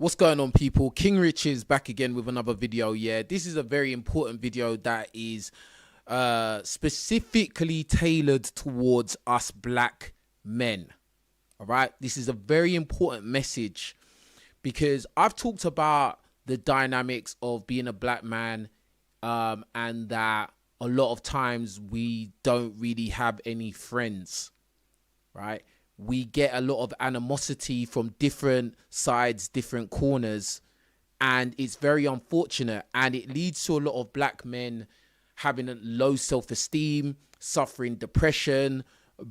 What's going on, people? King Rich is back again with another video. Yeah, this is a very important video that is specifically tailored towards us black men. All right, this is a very important message because I've talked about the dynamics of being a black man, and that a lot of times we don't really have any friends, right? We get a lot of animosity from different sides, different corners, and it's very unfortunate, and it leads to a lot of black men having a low self-esteem, suffering depression,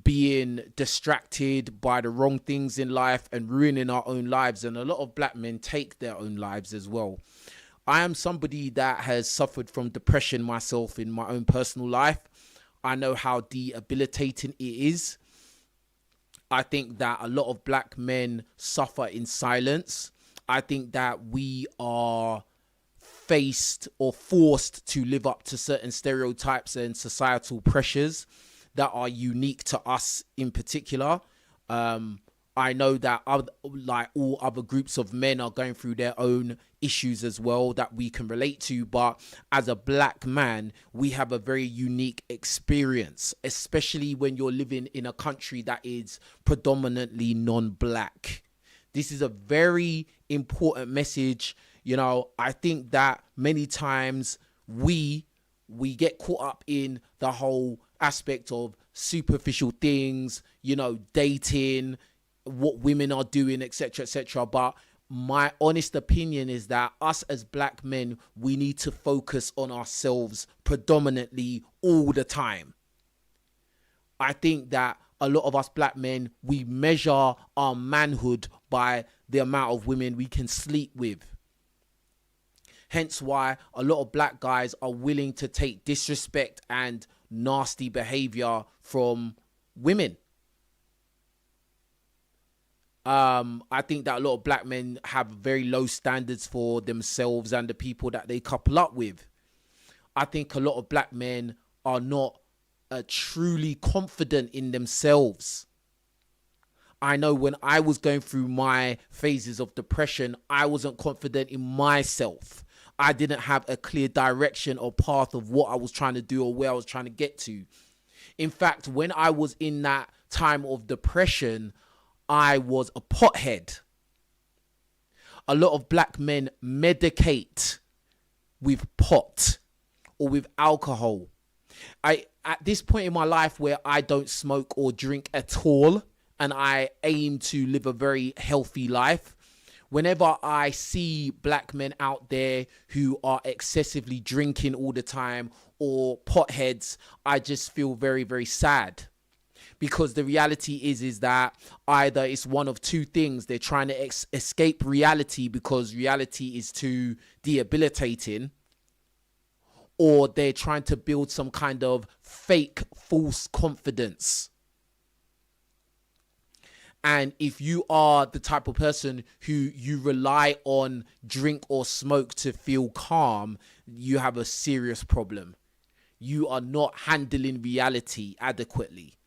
being distracted by the wrong things in life and ruining our own lives. And a lot of black men take their own lives as well. I am somebody that has suffered from depression myself in my own personal life. I know how debilitating it is. I think that a lot of black men suffer in silence. I think that we are faced or forced to live up to certain stereotypes and societal pressures that are unique to us in particular. I know that like all other groups of men are going through their own issues as well that we can relate to. But as a black man, we have a very unique experience, especially when you're living in a country that is predominantly non-black. This is a very important message. You know, I think that many times we get caught up in the whole aspect of superficial things, you know, dating, what women are doing, etc., etc. But my honest opinion is that us as black men, we need to focus on ourselves predominantly all the time. I think that a lot of us black men, we measure our manhood by the amount of women we can sleep with. Hence why a lot of black guys are willing to take disrespect and nasty behavior from women. I think that a lot of black men have very low standards for themselves and the people that they couple up with. I think a lot of black men are not truly confident in themselves. I know when I was going through my phases of depression, I wasn't confident in myself. I didn't have a clear direction or path of what I was trying to do or where I was trying to get to. In fact, when I was in that time of depression, I was a pothead. A lot of black men medicate with pot or with alcohol. At this point in my life where I don't smoke or drink at all, and I aim to live a very healthy life, whenever I see black men out there who are excessively drinking all the time or potheads, I just feel very, very sad. Because the reality is that either it's one of two things. They're trying to escape reality because reality is too debilitating, or they're trying to build some kind of fake false confidence. And if you are the type of person who you rely on drink or smoke to feel calm, you have a serious problem. You are not handling reality adequately.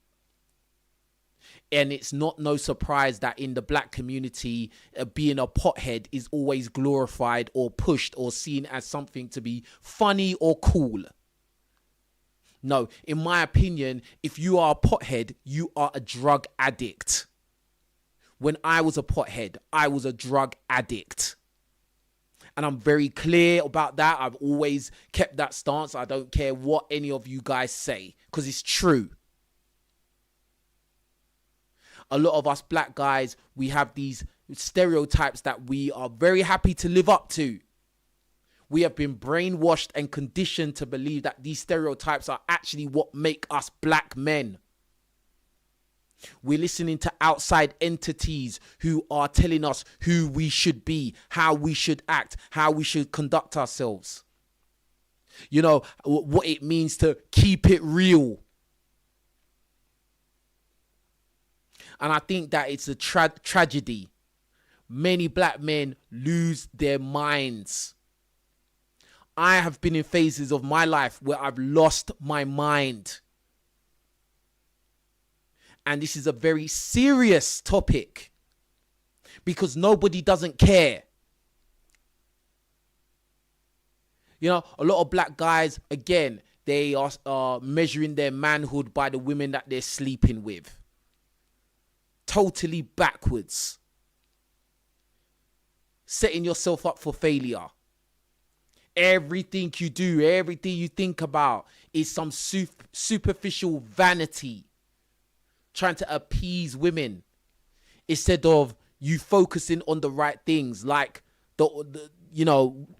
And it's not no surprise that in the black community, being a pothead is always glorified or pushed or seen as something to be funny or cool. No, in my opinion, if you are a pothead, you are a drug addict. When I was a pothead, I was a drug addict. And I'm very clear about that. I've always kept that stance. I don't care what any of you guys say, because it's true. A lot of us black guys, we have these stereotypes that we are very happy to live up to. We have been brainwashed and conditioned to believe that these stereotypes are actually what make us black men. We're listening to outside entities who are telling us who we should be, how we should act, how we should conduct ourselves. You know, what it means to keep it real. And I think that it's a tragedy. Many black men lose their minds. I have been in phases of my life where I've lost my mind. And this is a very serious topic because nobody doesn't care. You know, a lot of black guys, again, they are measuring their manhood by the women that they're sleeping with. Totally backwards. Setting yourself up for failure. Everything you do, everything you think about is some superficial vanity. Trying to appease women. Instead of you focusing on the right things. Like,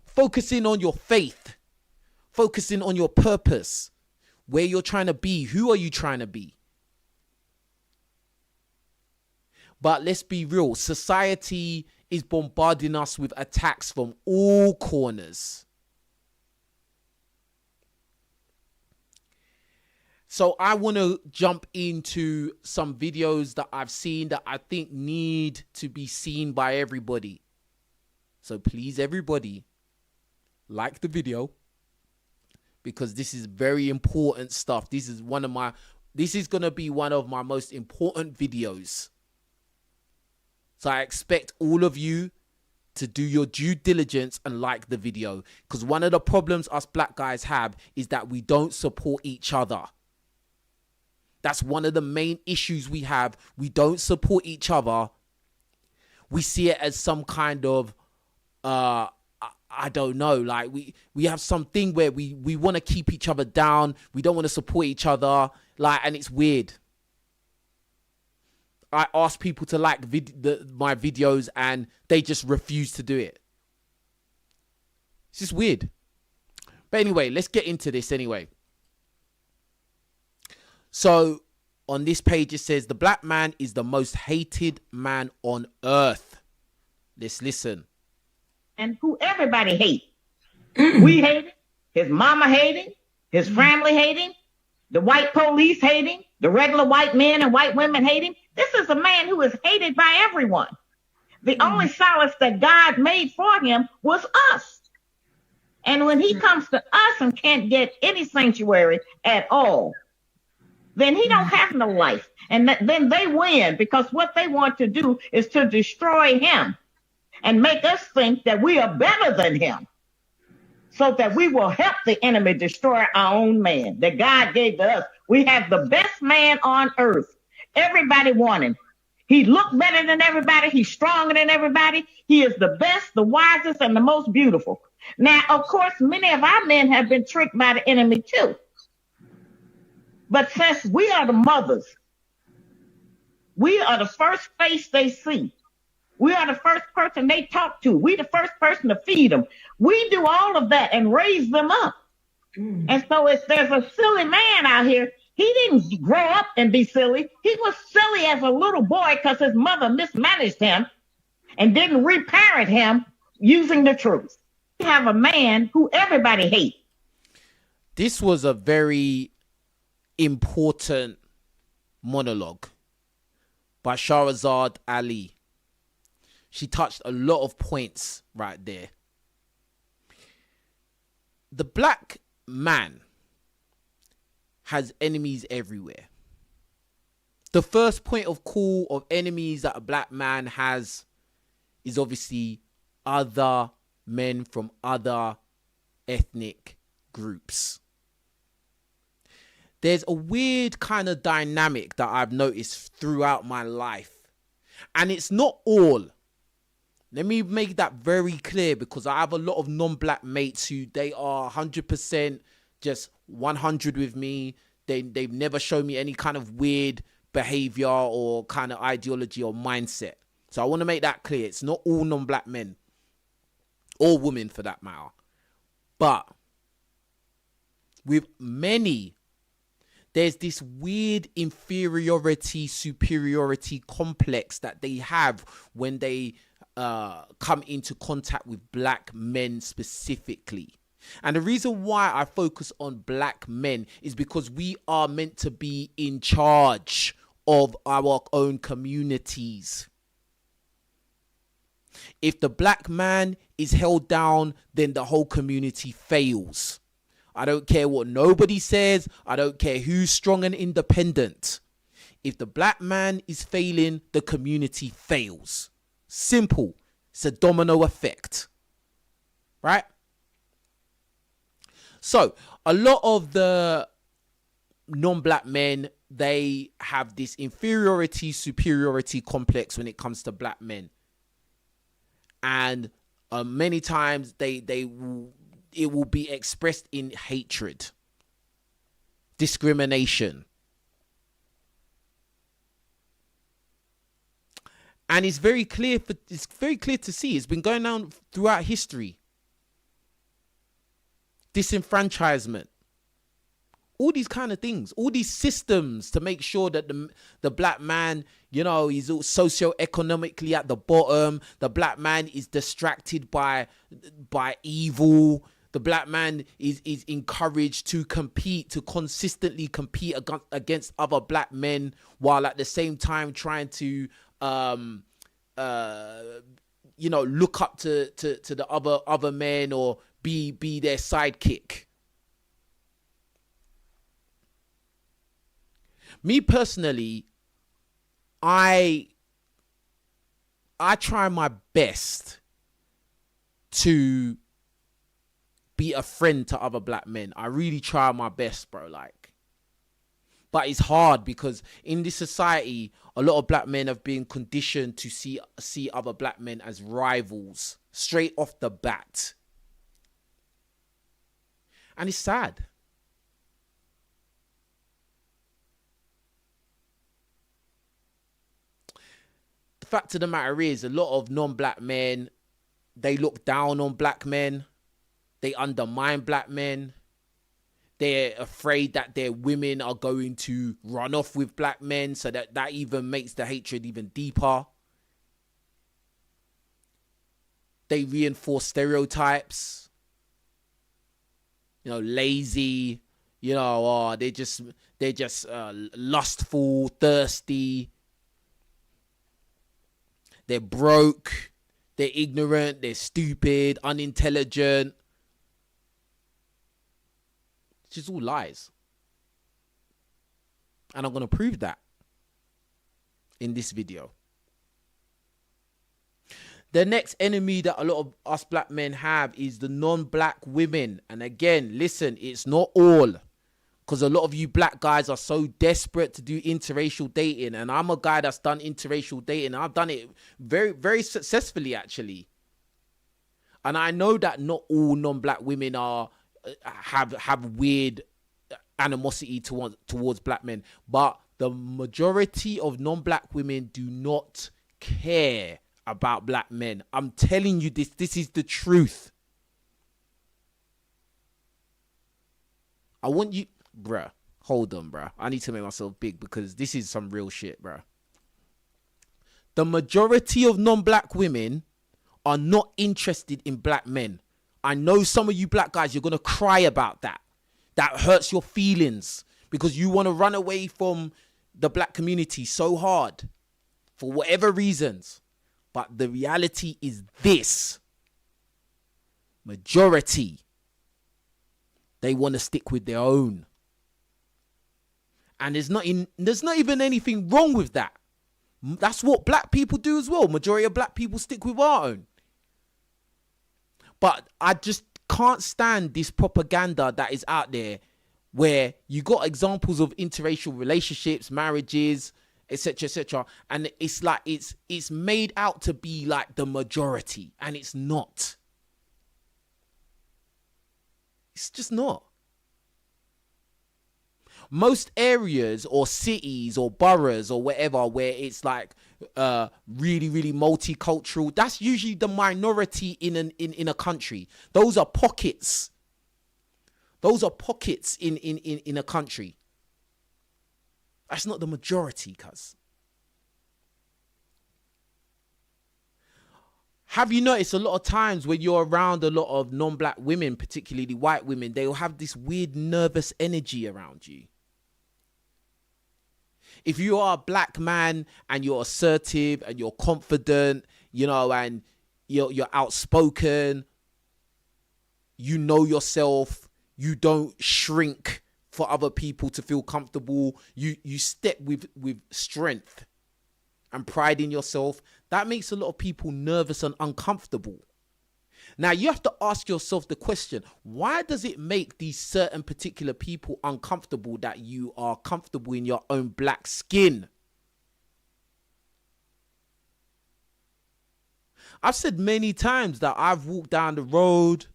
focusing on your faith. Focusing on your purpose. Where you're trying to be. Who are you trying to be? But let's be real. Society is bombarding us with attacks from all corners. So I want to jump into some videos that I've seen that I think need to be seen by everybody. So please, everybody, like the video, because this is very important stuff. This is going to be one of my most important videos. So I expect all of you to do your due diligence and like the video, because one of the problems us black guys have is that we don't support each other. That's one of the main issues we have. We don't support each other. We see it as some kind of, I don't know, like we have something where we want to keep each other down. We don't want to support each other, and it's weird. I ask people to like my videos and they just refuse to do it. It's just weird. But anyway, let's get into this anyway. So on this page, it says the black man is the most hated man on earth. Let's listen. And who everybody hates. We hate him. His mama hate him. His family hate him. The white police hate him. The regular white men and white women hate him. This is a man who is hated by everyone. The only solace that God made for him was us. And when he comes to us and can't get any sanctuary at all, then he don't have no life. And then they win, because what they want to do is to destroy him and make us think that we are better than him, so that we will help the enemy destroy our own man that God gave to us. We have the best man on earth. Everybody want him. He looked better than everybody. He's stronger than everybody. He is the best, the wisest, and the most beautiful. Now, of course, many of our men have been tricked by the enemy too. But since we are the mothers, we are the first face they see. We are the first person they talk to. We the first person to feed them. We do all of that and raise them up. And so if there's a silly man out here, he didn't grow up and be silly. He was silly as a little boy because his mother mismanaged him and didn't reparent him using the truth. We have a man who everybody hates. This was a very important monologue by Shahrazad Ali. She touched a lot of points right there. The black man has enemies everywhere. The first point of call of enemies that a black man has is obviously other men from other ethnic groups. There's a weird kind of dynamic that I've noticed throughout my life. And it's not all. Let me make that very clear, because I have a lot of non-black mates who they are 100% just 100 with me. They've never shown me any kind of weird behavior or kind of ideology or mindset. So I want to make that clear. It's not all non-black men or women for that matter. But with many, there's this weird inferiority, superiority complex that they have when they come into contact with black men specifically. And the reason why I focus on black men is because we are meant to be in charge of our own communities. If the black man is held down, then the whole community fails. I don't care what nobody says. I don't care who's strong and independent. If the black man is failing, the community fails. Simple. It's a domino effect. Right? So a lot of the non-black men, they have this inferiority, superiority complex when it comes to black men. And many times it will be expressed in hatred, discrimination. And it's very clear to see. It's been going on throughout history. Disenfranchisement. All these kind of things, all these systems to make sure that the black man, you know, is socioeconomically at the bottom. The black man is distracted by evil. The black man is encouraged to compete, to consistently compete against other black men, while at the same time trying to, you know, look up to the other men or be their sidekick. Me personally, I try my best to be a friend to other black men. I really try my best, bro. But it's hard because in this society, a lot of black men have been conditioned to see other black men as rivals straight off the bat. And it's sad. The fact of the matter is, a lot of non-black men, they look down on black men. They undermine black men. They're afraid that their women are going to run off with black men, so that even makes the hatred even deeper. They reinforce stereotypes. You know, lazy. You know, they're just lustful, thirsty. They're broke. They're ignorant. They're stupid, unintelligent. It's just all lies. And I'm going to prove that in this video. The next enemy that a lot of us black men have is the non-black women. And again, listen, it's not all. Because a lot of you black guys are so desperate to do interracial dating. And I'm a guy that's done interracial dating. I've done it very, very successfully, actually. And I know that not all non-black women have weird animosity towards black men. But the majority of non-black women do not care about black men. I'm telling you this. This is the truth. I want you... Bruh, hold on, bruh. I need to make myself big because this is some real shit, bruh. The majority of non-black women are not interested in black men. I know some of you black guys, you're going to cry about that. That hurts your feelings because you want to run away from the black community so hard for whatever reasons. But the reality is this. Majority, they want to stick with their own. And there's not even anything wrong with that. That's what black people do as well. Majority of black people stick with our own. But I just can't stand this propaganda that is out there where you got examples of interracial relationships, marriages, etc., etc. And it's like it's made out to be like the majority, and it's not. It's just not. Most areas or cities or boroughs or whatever where it's like really, really multicultural, that's usually the minority in a country. Those are pockets. Those are pockets in a country. That's not the majority, cuz. Have you noticed a lot of times when you're around a lot of non-black women, particularly white women, they'll have this weird nervous energy around you? If you are a black man and you're assertive and you're confident, you know, and you're outspoken, you know yourself, you don't shrink for other people to feel comfortable, you step with strength and pride in yourself, that makes a lot of people nervous and uncomfortable. Now, you have to ask yourself the question, why does it make these certain particular people uncomfortable that you are comfortable in your own black skin? I've said many times that I've walked down the road,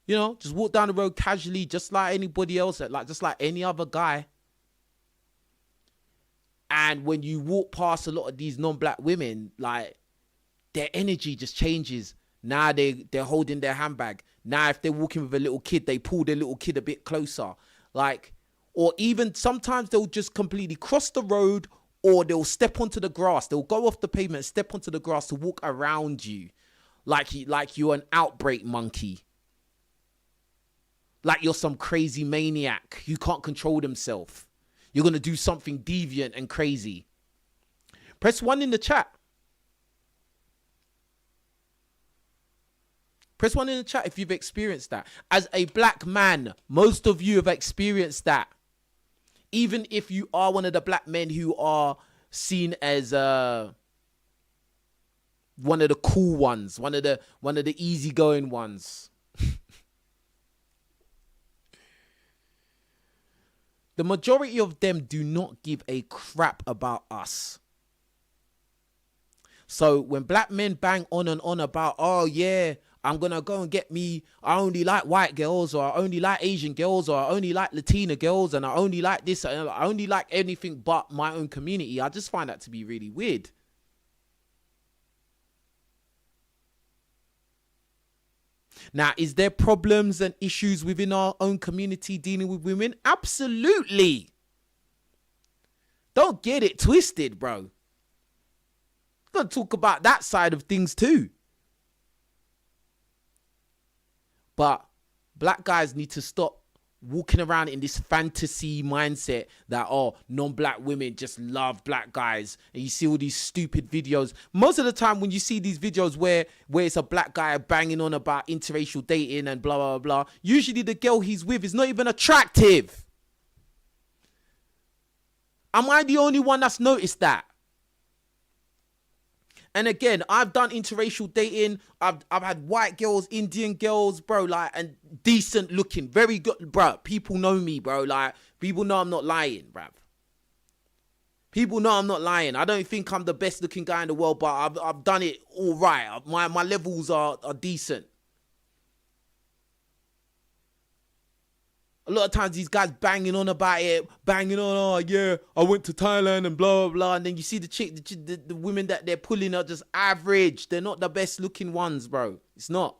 you know, just walk down the road casually, just like anybody else, just like any other guy. And when you walk past a lot of these non-black women, like, their energy just changes. Now they're holding their handbag. Now if they're walking with a little kid, they pull their little kid a bit closer. Like, or even sometimes they'll just completely cross the road, or they'll step onto the grass. They'll go off the pavement, step onto the grass to walk around you. Like you're an outbreak monkey. Like you're some crazy maniac who can't control themselves. You're going to do something deviant and crazy. Press 1 in the chat. Press 1 in the chat if you've experienced that. As a black man, most of you have experienced that. Even if you are one of the black men who are seen as one of the cool ones, one of the easygoing ones. The majority of them do not give a crap about us. So when black men bang on and on about, oh yeah, I'm going to go and get me, I only like white girls, or I only like Asian girls, or I only like Latina girls, and I only like this, and I only like anything but my own community, I just find that to be really weird. Now, is there problems and issues within our own community dealing with women? Absolutely. Don't get it twisted, bro. I'm going to talk about that side of things too. But black guys need to stop walking around in this fantasy mindset that, oh, non-black women just love black guys. And you see all these stupid videos. Most of the time when you see these videos where it's a black guy banging on about interracial dating and blah, blah, blah, usually the girl he's with is not even attractive. Am I the only one that's noticed that? And again, I've done interracial dating. I've had white girls, Indian girls, bro, like, and decent looking, very good, bro. People know me, bro. Like, people know I'm not lying, bruv. People know I'm not lying. I don't think I'm the best looking guy in the world, but I've done it all right. My levels are decent. A lot of times these guys banging on about it, banging on, oh yeah, I went to Thailand and blah, blah, blah. And then you see the women that they're pulling are just average. They're not the best looking ones, bro. It's not.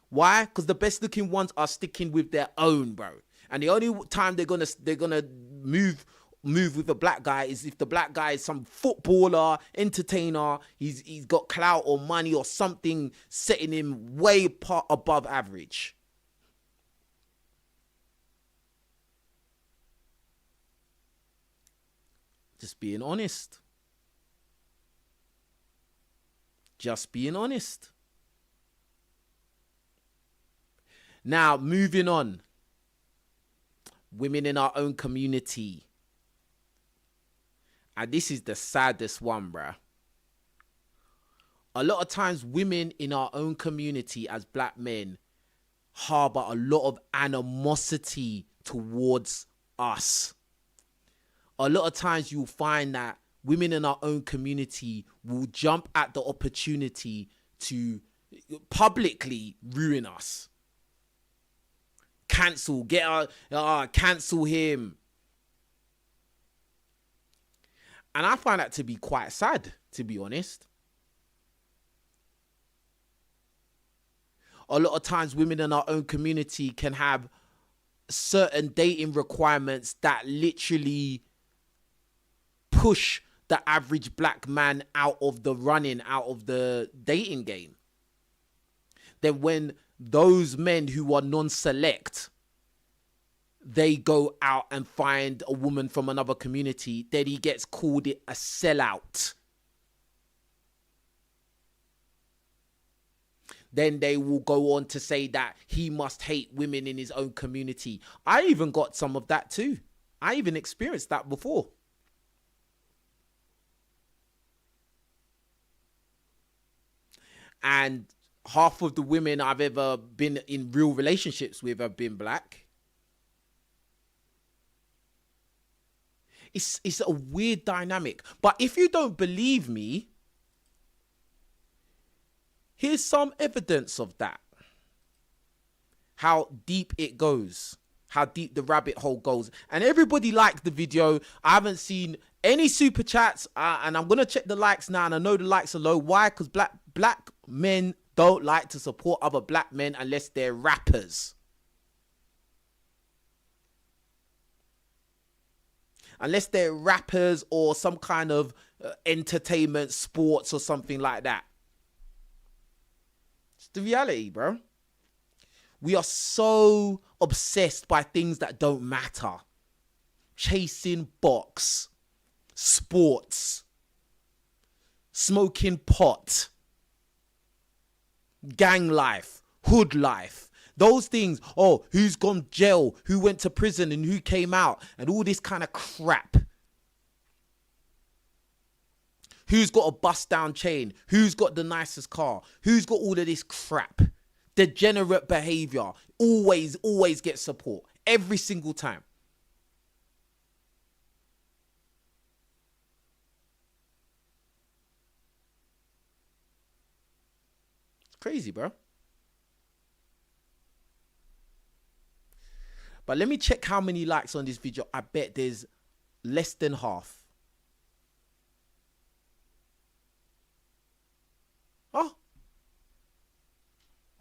Why? Because the best looking ones are sticking with their own, bro. And the only time they're gonna move with a black guy is if the black guy is some footballer, entertainer, he's got clout or money or something setting him way above average. Just being honest. Just being honest. Now, moving on. Women in our own community. And this is the saddest one, bruh. A lot of times, women in our own community as black men harbor a lot of animosity towards us. A lot of times you'll find that women in our own community will jump at the opportunity to publicly ruin us. Cancel, cancel him. And I find that to be quite sad, to be honest. A lot of times women in our own community can have certain dating requirements that literally push the average black man out of the running, out of the dating game. Then when those men who are non-select, they go out and find a woman from another community, then he gets called a sellout. Then they will go on to say that he must hate women in his own community. I even got some of that too. I even experienced that before. And half of the women I've ever been in real relationships with have been black. It's a weird dynamic. But if you don't believe me, here's some evidence of that. How deep it goes. How deep the rabbit hole goes. And everybody liked the video. I haven't seen any super chats. And I'm going to check the likes now. And I know the likes are low. Why? Because black men don't like to support other black men unless they're rappers. Unless they're rappers or some kind of entertainment, sports or something like that. It's the reality, bro. We are so obsessed by things that don't matter. Chasing box, sports, smoking pot, gang life, hood life. Those things, oh, who's gone jail, who went to prison and who came out, and all this kind of crap. Who's got a bust down chain? Who's got the nicest car? Who's got all of this crap? Degenerate behavior always gets support every single time. It's crazy, bro. But let me check how many likes on this video. I bet there's less than half. Oh,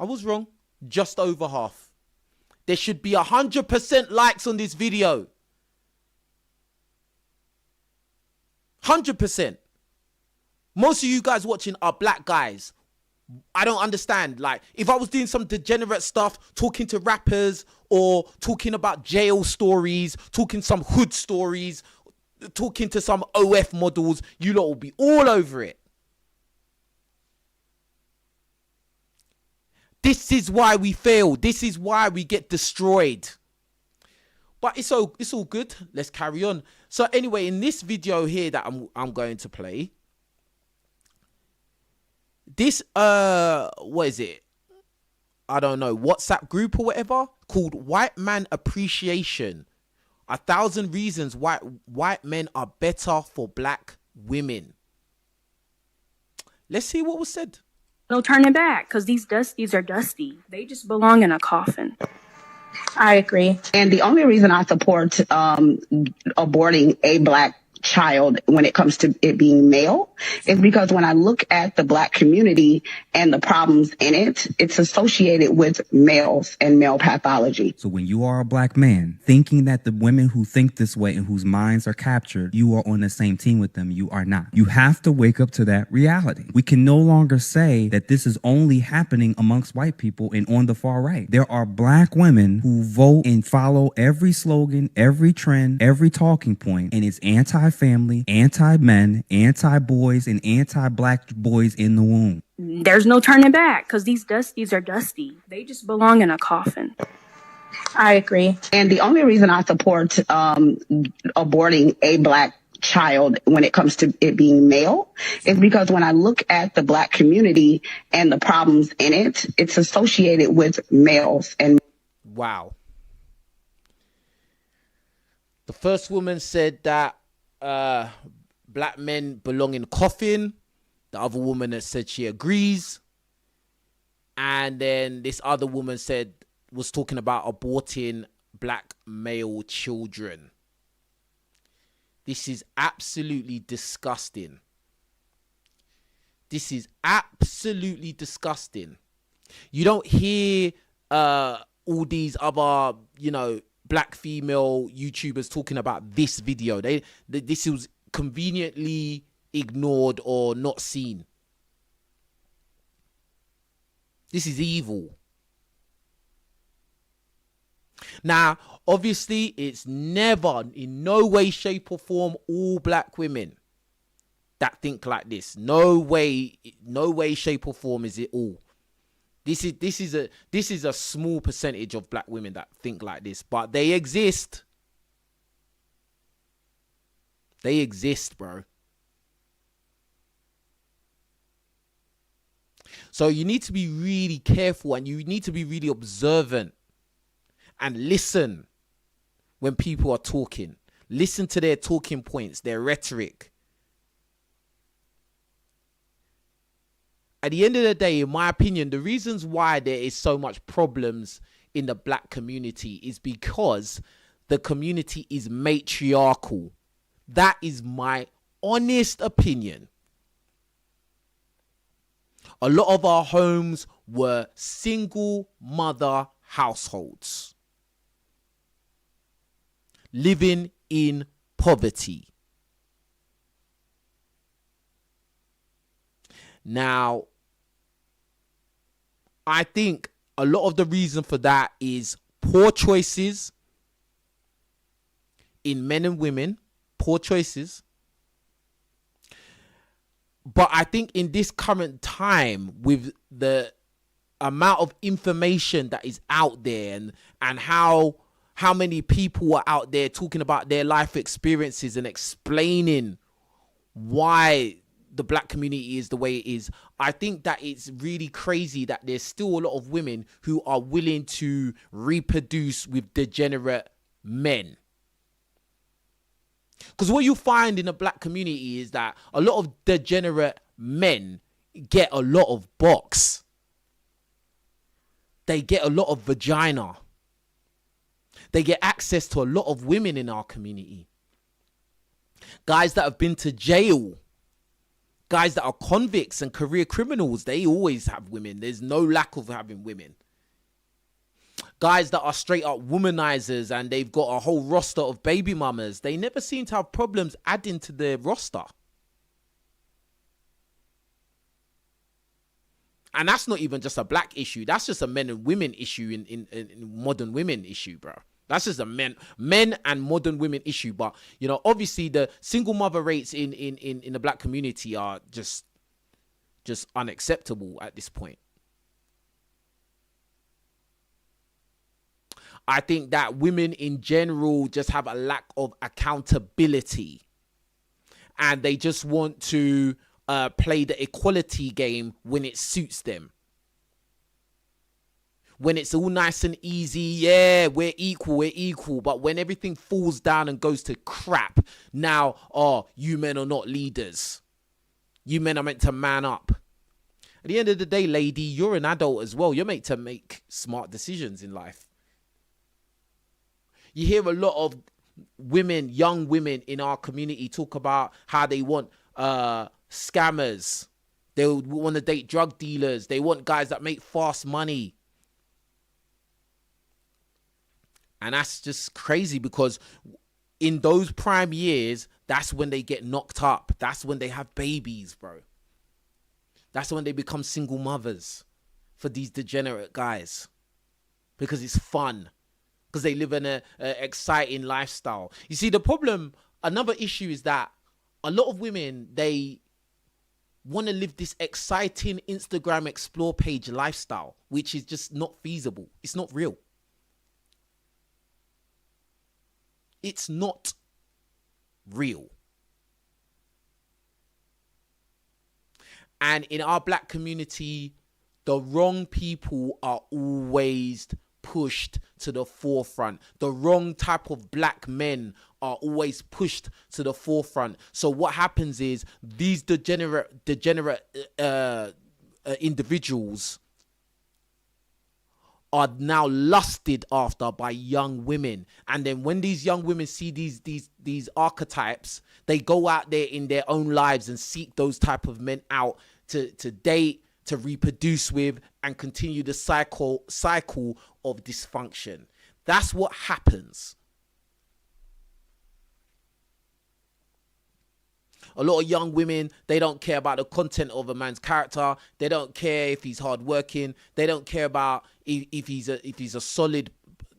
I was wrong. Just over half. There should be 100% likes on this video. 100%. Most of you guys watching are black guys. I don't understand. Like, if I was doing some degenerate stuff, talking to rappers or talking about jail stories, talking some hood stories, talking to some OF models, you lot will be all over it. This is why we fail. This is why we get destroyed. But it's all good. Let's carry on. So anyway, in this video here that I'm going to play, this what is it? I don't know, WhatsApp group or whatever called White Man Appreciation. 1,000 reasons why white men are better for black women. Let's see what was said. No turning back, because these dusties are dusty. They just belong in a coffin. I agree. And the only reason I support aborting a black child when it comes to it being male is because when I look at the black community and the problems in it, it's associated with males and male pathology. So when you are a black man thinking that the women who think this way and whose minds are captured, you are on the same team with them, you are not. You have to wake up to that reality. We can no longer say that this is only happening amongst white people and on the far right. There are black women who vote and follow every slogan, every trend, every talking point, and it's anti-family, anti-men, anti-boys, and anti-black boys in the womb. There's no turning back, because these dusties are dusty. They just belong in a coffin. I agree. And the only reason I support aborting a black child when it comes to it being male is because when I look at the black community and the problems in it, it's associated with males. And wow. The first woman said that black men belong in a coffin. The other woman that said she agrees. And then this other woman was talking about aborting black male children. This is absolutely disgusting. This is absolutely disgusting. You don't hear all these other, black female YouTubers talking about this video. This was conveniently ignored or not seen. This is evil. Now, obviously, it's never, in no way, shape, or form, all black women that think like this. No way, shape, or form is it all. This is a small percentage of black women that think like this, but they exist. They exist, bro. So you need to be really careful, and you need to be really observant and listen when people are talking. Listen to their talking points, their rhetoric. At the end of the day, in my opinion, the reasons why there is so much problems in the black community is because the community is matriarchal. That is my honest opinion. A lot of our homes were single mother households, living in poverty. Now, I think a lot of the reason for that is poor choices in men and women, poor choices. But I think in this current time, with the amount of information that is out there, and how many people are out there talking about their life experiences and explaining why the black community is the way it is, I think that it's really crazy that there's still a lot of women who are willing to reproduce with degenerate men. Because what you find in the black community is that a lot of degenerate men get a lot of box. They get a lot of vagina. They get access to a lot of women in our community. Guys that have been to jail, guys that are convicts and career criminals, they always have women. There's no lack of having women. Guys that are straight up womanizers and they've got a whole roster of baby mamas, they never seem to have problems adding to their roster. And that's not even just a black issue. That's just a men and women issue in modern women issue, bro. That's just a men and modern women issue. But, you know, obviously the single mother rates in the black community are just unacceptable at this point. I think that women in general just have a lack of accountability, and they just want to play the equality game when it suits them. When it's all nice and easy, yeah, we're equal. But when everything falls down and goes to crap, now, you men are not leaders. You men are meant to man up. At the end of the day, lady, you're an adult as well. You're meant to make smart decisions in life. You hear a lot of women, young women in our community talk about how they want scammers. They want to date drug dealers. They want guys that make fast money. And that's just crazy, because in those prime years, that's when they get knocked up. That's when they have babies, bro. That's when they become single mothers for these degenerate guys, because it's fun, because they live in a exciting lifestyle. You see, the problem, another issue is that a lot of women, they want to live this exciting Instagram explore page lifestyle, which is just not feasible. It's not real. It's not real. And in our black community, the wrong people are always pushed to the forefront. The wrong type of black men are always pushed to the forefront. So what happens is these degenerate individuals are now lusted after by young women. And then when these young women see these archetypes, they go out there in their own lives and seek those type of men out to date, to reproduce with, and continue the cycle of dysfunction. That's what happens. A lot of young women, they don't care about the content of a man's character. They don't care if he's hardworking. They don't care about if he's a solid,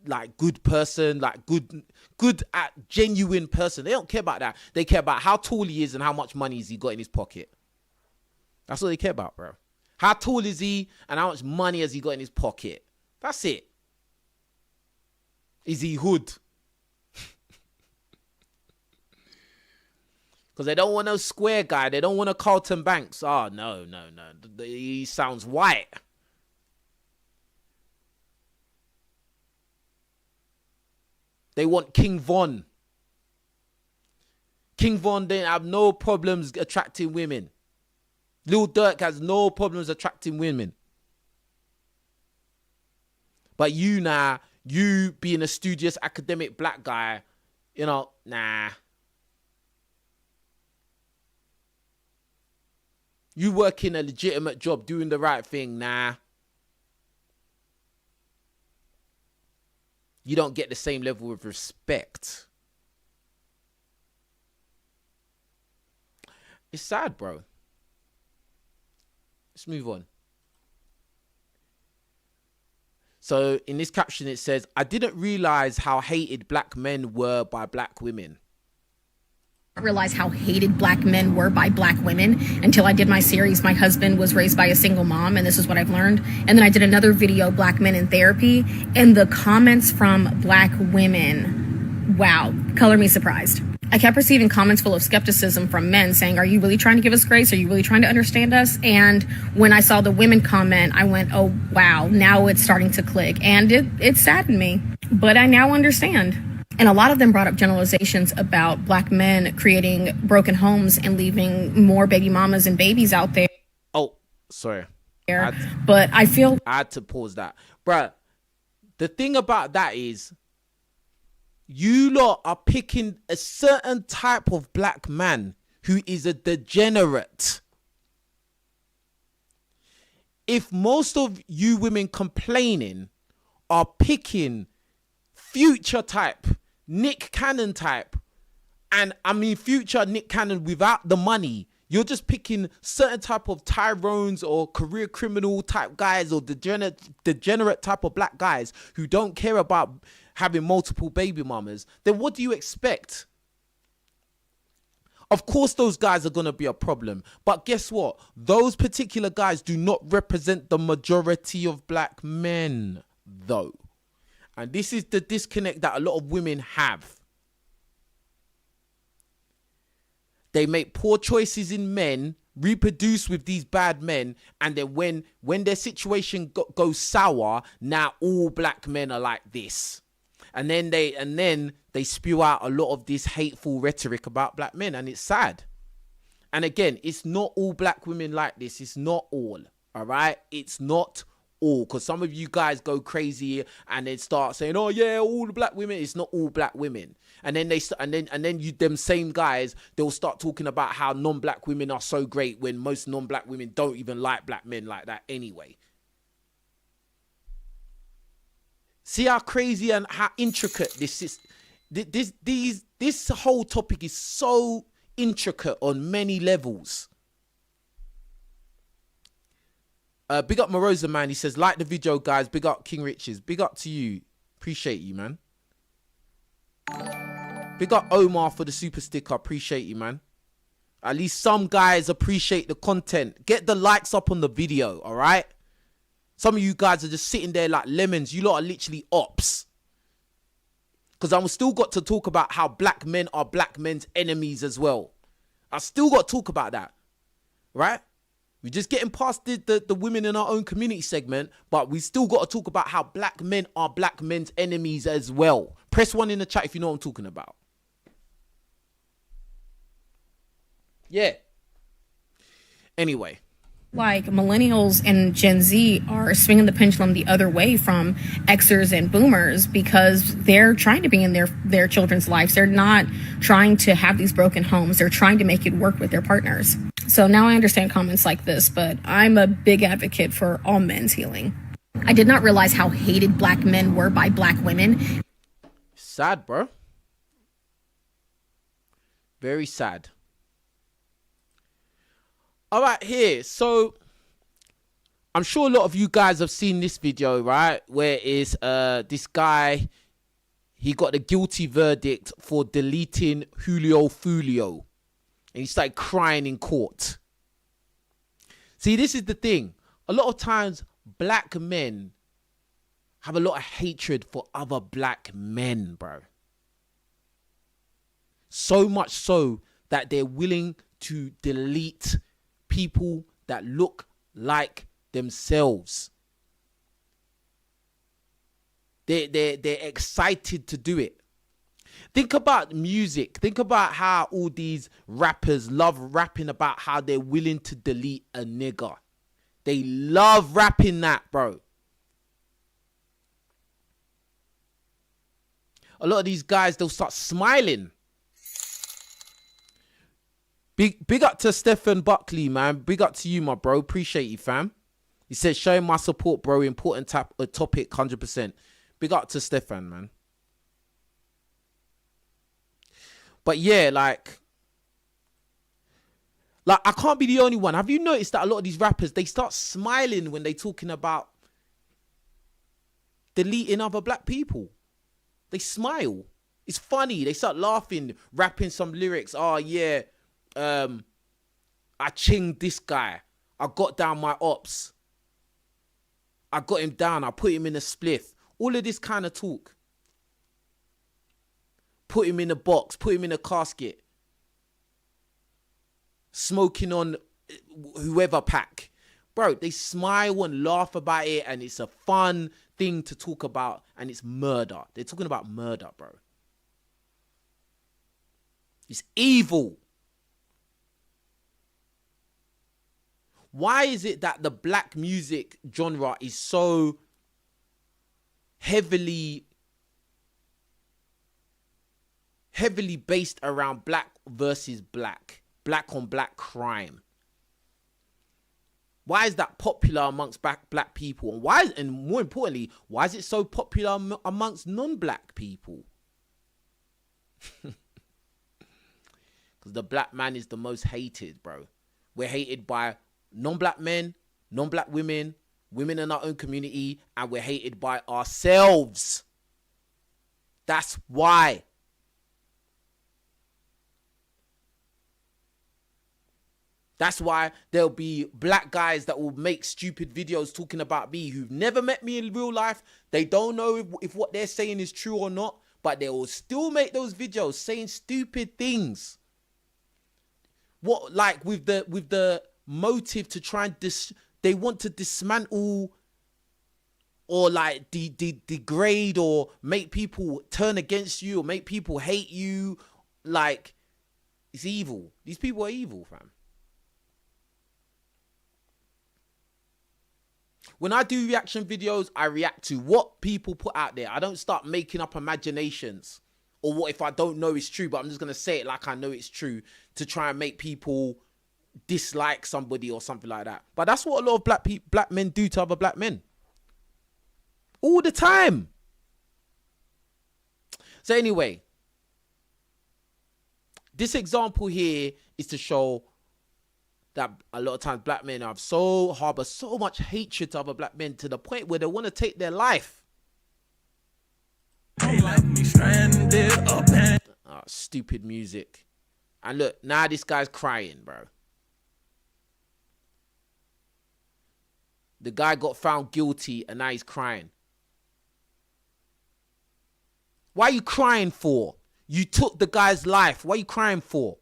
like, good person, like good at genuine person. They don't care about that. They care about how tall he is and how much money has he got in his pocket. That's what they care about, bro. How tall is he and how much money has he got in his pocket? That's it. Is he hood? Because they don't want no square guy. They don't want a Carlton Banks. Oh, no. He sounds white. They want King Von. King Von didn't have no problems attracting women. Lil Durk has no problems attracting women. But you now, you being a studious academic black guy, you know, nah. You working a legitimate job, doing the right thing, nah. You don't get the same level of respect. It's sad, bro. Let's move on. So in this caption, it says, I didn't realize how hated black men were by black women. Realize how hated black men were by black women until I did my series. My husband was raised by a single mom, and this is what I've learned. And then I did another video, Black Men in Therapy, and the comments from black women, wow, color me surprised. I kept receiving comments full of skepticism from men saying, are you really trying to give us grace? Are you really trying to understand us? And when I saw the women comment, I went, oh, wow, now it's starting to click. And it saddened me, but I now understand. And a lot of them brought up generalizations about black men creating broken homes and leaving more baby mamas and babies out there. Oh, sorry. But I feel I had to pause that. Bruh, the thing about that is, you lot are picking a certain type of black man who is a degenerate. If most of you women complaining are picking Future type, Nick Cannon type, and I mean Future Nick Cannon without the money, you're just picking certain type of Tyrones or career criminal type guys or degenerate type of black guys who don't care about having multiple baby mamas, then what do you expect? Of course those guys are going to be a problem, but guess what? Those particular guys do not represent the majority of black men, though. And this is the disconnect that a lot of women have. They make poor choices in men, reproduce with these bad men, and then when their situation goes sour, now all black men are like this. And then they spew out a lot of this hateful rhetoric about black men, and it's sad. And again, it's not all black women like this. It's not all. All right? It's not all, because some of you guys go crazy and then start saying, oh yeah, all the black women. It's not all black women. And then them same guys, they'll start talking about how non-black women are so great when most non-black women don't even like black men like that anyway. See how crazy and how intricate this is. This whole topic is so intricate on many levels. Big up Morosa, man. He says, like the video, guys. Big up King Riches. Big up to you. Appreciate you, man. Big up Omar for the super sticker. Appreciate you, man. At least some guys appreciate the content. Get the likes up on the video, all right? Some of you guys are just sitting there like lemons. You lot are literally ops. Because I've still got to talk about how black men are black men's enemies as well. I still got to talk about that, right? We're just getting past the women in our own community segment, but we still got to talk about how black men are black men's enemies as well. Press 1 in the chat if you know what I'm talking about. Yeah. Anyway. like millennials and Gen Z are swinging the pendulum the other way from Xers and boomers because they're trying to be in their children's lives. They're not trying to have these broken homes. They're trying to make it work with their partners. So now I understand comments like this, but I'm a big advocate for all men's healing. I did not realize how hated black men were by black women. Sad, bro. Very sad. All right, here. So I'm sure a lot of you guys have seen this video, right? Where is this guy, he got a guilty verdict for deleting Julio Fulio. And he started crying in court. See, this is the thing. A lot of times, black men have a lot of hatred for other black men, bro. So much so that they're willing to delete people that look like themselves. They're excited to do it. Think about music. Think about how all these rappers love rapping about how they're willing to delete a nigger. They love rapping that, bro. A lot of these guys, they'll start smiling. Big up to Stephen Buckley, man. Big up to you, my bro. Appreciate you, fam. He said, showing my support, bro. Important topic, 100%. Big up to Stefan, man. But yeah, like I can't be the only one. Have you noticed that a lot of these rappers, they start smiling when they talking about deleting other black people? They smile. It's funny. They start laughing, rapping some lyrics. Oh yeah, I chinged this guy. I got down my ops. I got him down. I put him in a spliff. All of this kind of talk. Put him in a box. Put him in a casket. Smoking on whoever pack. Bro, they smile and laugh about it, and it's a fun thing to talk about, and it's murder. They're talking about murder, bro. It's evil. Why is it that the black music genre is so heavily based around black versus black on black crime? Why is that popular amongst black people? And why, and more importantly, why is it so popular amongst non-black people? Because the black man is the most hated, bro. We're hated by non-black men, non-black women, women in our own community, and we're hated by ourselves. That's why. That's why there'll be black guys that will make stupid videos talking about me who've never met me in real life. They don't know if what they're saying is true or not, but they will still make those videos saying stupid things. What, like with the motive to try and they want to dismantle or like degrade or make people turn against you or make people hate you. Like, it's evil. These people are evil, fam. When I do reaction videos, I react to what people put out there. I don't start making up imaginations or what if I don't know it's true, but I'm just going to say it like I know it's true to try and make people dislike somebody or something like that. But that's what a lot of black men do to other black men. All the time. So anyway, this example here is to show that a lot of times black men harbor so much hatred to other black men to the point where they want to take their life. They left me stranded up and stupid music. And look, now this guy's crying, bro. The guy got found guilty and now he's crying. Why are you crying for? You took the guy's life. What are you crying for?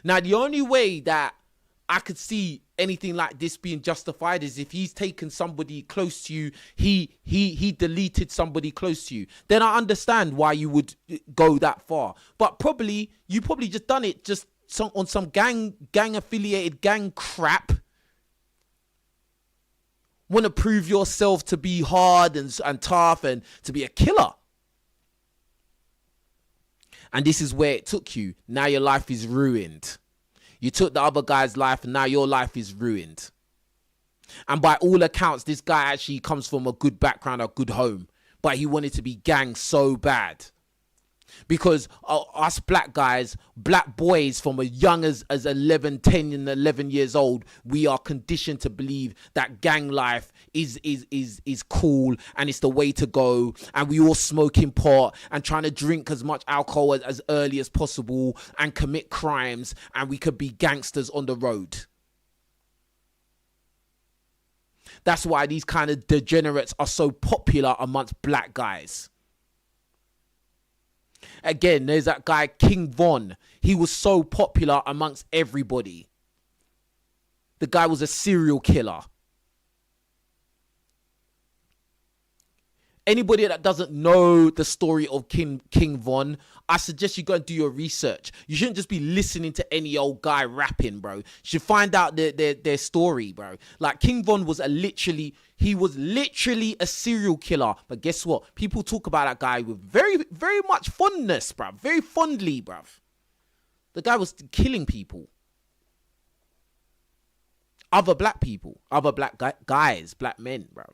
Now, the only way that I could see anything like this being justified is if he's taken somebody close to you, he deleted somebody close to you. Then I understand why you would go that far. But you probably just done it just on some gang affiliated gang crap. Want to prove yourself to be hard and tough and to be a killer. And this is where it took you. Now your life is ruined. You took the other guy's life and now your life is ruined. And by all accounts, this guy actually comes from a good background, a good home. But he wanted to be gang so bad. Because us black guys, black boys from as young as 11, 10 and 11 years old, we are conditioned to believe that gang life is cool and it's the way to go. And we all smoking pot and trying to drink as much alcohol as early as possible and commit crimes. And we could be gangsters on the road. That's why these kind of degenerates are so popular amongst black guys. Again, there's that guy, King Von. He was so popular amongst everybody. The guy was a serial killer. Anybody that doesn't know the story of King Von, I suggest you go and do your research. You shouldn't just be listening to any old guy rapping, bro. You should find out their story, bro. Like, King Von was literally a serial killer. But guess what? People talk about that guy with very, very much fondness, bro. Very fondly, bro. The guy was killing people. Other black people. Other black guys, black men, bro.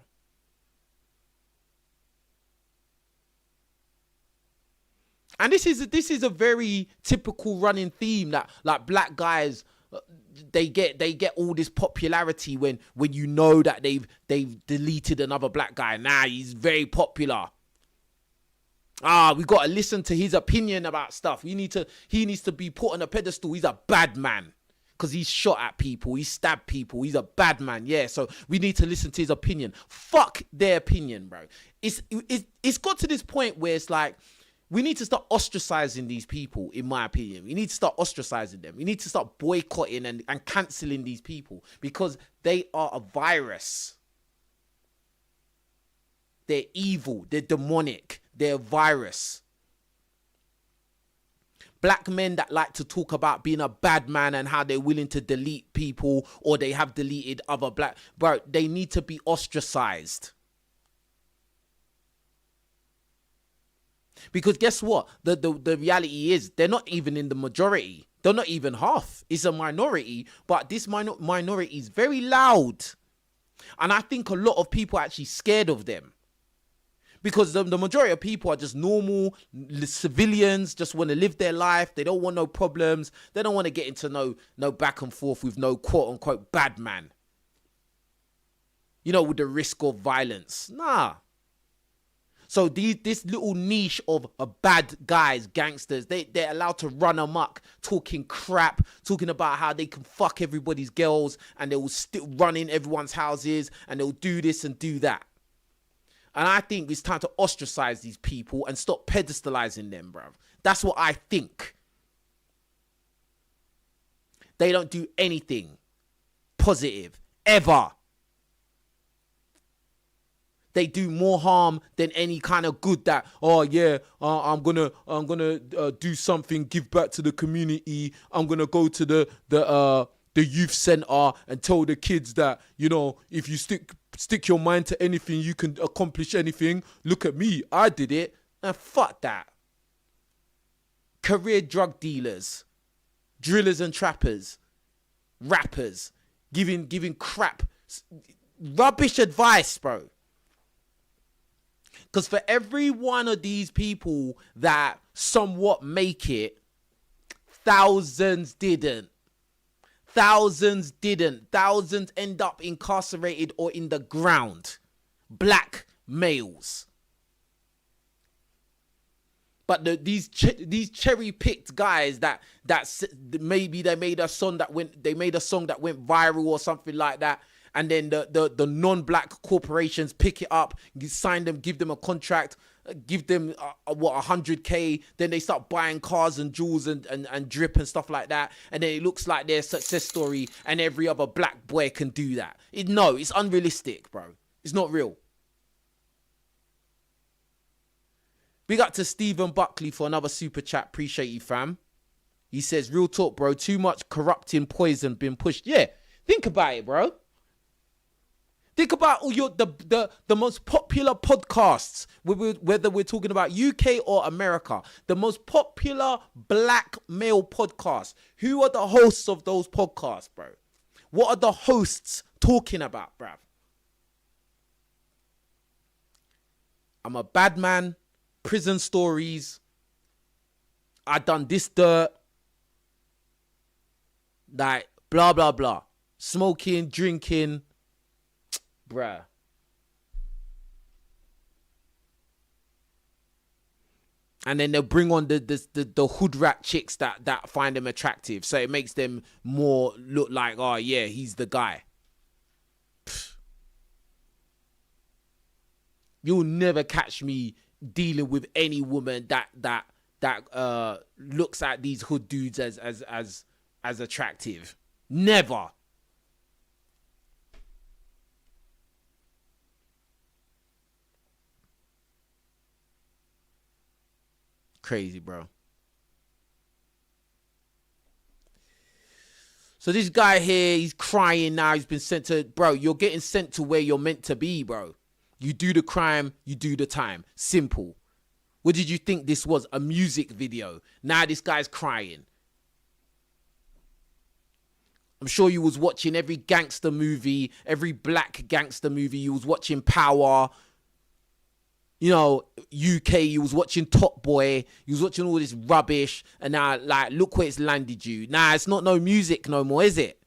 And this is a very typical running theme that, like, black guys, they get all this popularity when you know that they've deleted another black guy. Nah, he's very popular. We got to listen to his opinion about stuff. He needs to be put on a pedestal. He's a bad man because he's shot at people, he stabbed people. He's a bad man. Yeah, so we need to listen to his opinion. Fuck their opinion, bro. It's got to this point where it's like, we need to start ostracizing these people, in my opinion. We need to start ostracizing them. We need to start boycotting and cancelling these people because they are a virus. They're evil. They're demonic. They're a virus. Black men that like to talk about being a bad man and how they're willing to delete people or they have deleted other black... Bro, they need to be ostracized. Because guess what? The reality is they're not even in the majority. They're not even half. It's a minority, but this minority is very loud. And I think a lot of people are actually scared of them. Because the majority of people are just normal civilians, just want to live their life. They don't want no problems. They don't want to get into no back and forth with no quote unquote bad man. You know, with the risk of violence. Nah. So this little niche of bad guys, gangsters, they're allowed to run amok, talking crap, talking about how they can fuck everybody's girls and they will still run in everyone's houses and they'll do this and do that. And I think it's time to ostracize these people and stop pedestalizing them, bro. That's what I think. They don't do anything positive, ever. They do more harm than any kind of good that, I'm gonna do something, give back to the community. I'm gonna go to the youth center and tell the kids that, you know, if you stick your mind to anything, you can accomplish anything. Look at me, I did it. And fuck that. Career drug dealers, drillers and trappers, rappers, giving crap, rubbish advice, bro. Because for every one of these people that somewhat make it, thousands didn't. Thousands didn't. Thousands end up incarcerated or in the ground. Black males. But these cherry-picked guys that maybe they made a song that went viral or something like that. And then the non-black corporations pick it up, sign them, give them a contract, give them 100K. Then they start buying cars and jewels and drip and stuff like that. And then it looks like their success story and every other black boy can do that. No, it's unrealistic, bro. It's not real. Big up to Stephen Buckley for another super chat. Appreciate you, fam. He says, real talk, bro. Too much corrupting poison been pushed. Yeah, think about it, bro. Think about all the most popular podcasts, whether we're talking about UK or America, the most popular black male podcasts. Who are the hosts of those podcasts, bro? What are the hosts talking about, bruv? I'm a bad man, prison stories, I done this dirt, like blah, blah, blah. Smoking, drinking, bruh. And then they'll bring on the hood rat chicks that find them attractive. So it makes them more look like, oh yeah, he's the guy. Pfft. You'll never catch me dealing with any woman that that looks at these hood dudes as attractive. Never. Crazy, bro. So this guy here, he's crying now. He's been sent to, bro, you're getting sent to where you're meant to be, bro. You do the crime, you do the time. Simple. What did you think this was? A music video. Now this guy's crying. I'm sure you was watching every gangster movie, every black gangster movie. You was watching Power. You know, UK, you was watching Top Boy. You was watching all this rubbish. And now, like, look where it's landed you. Nah, it's not no music no more, is it?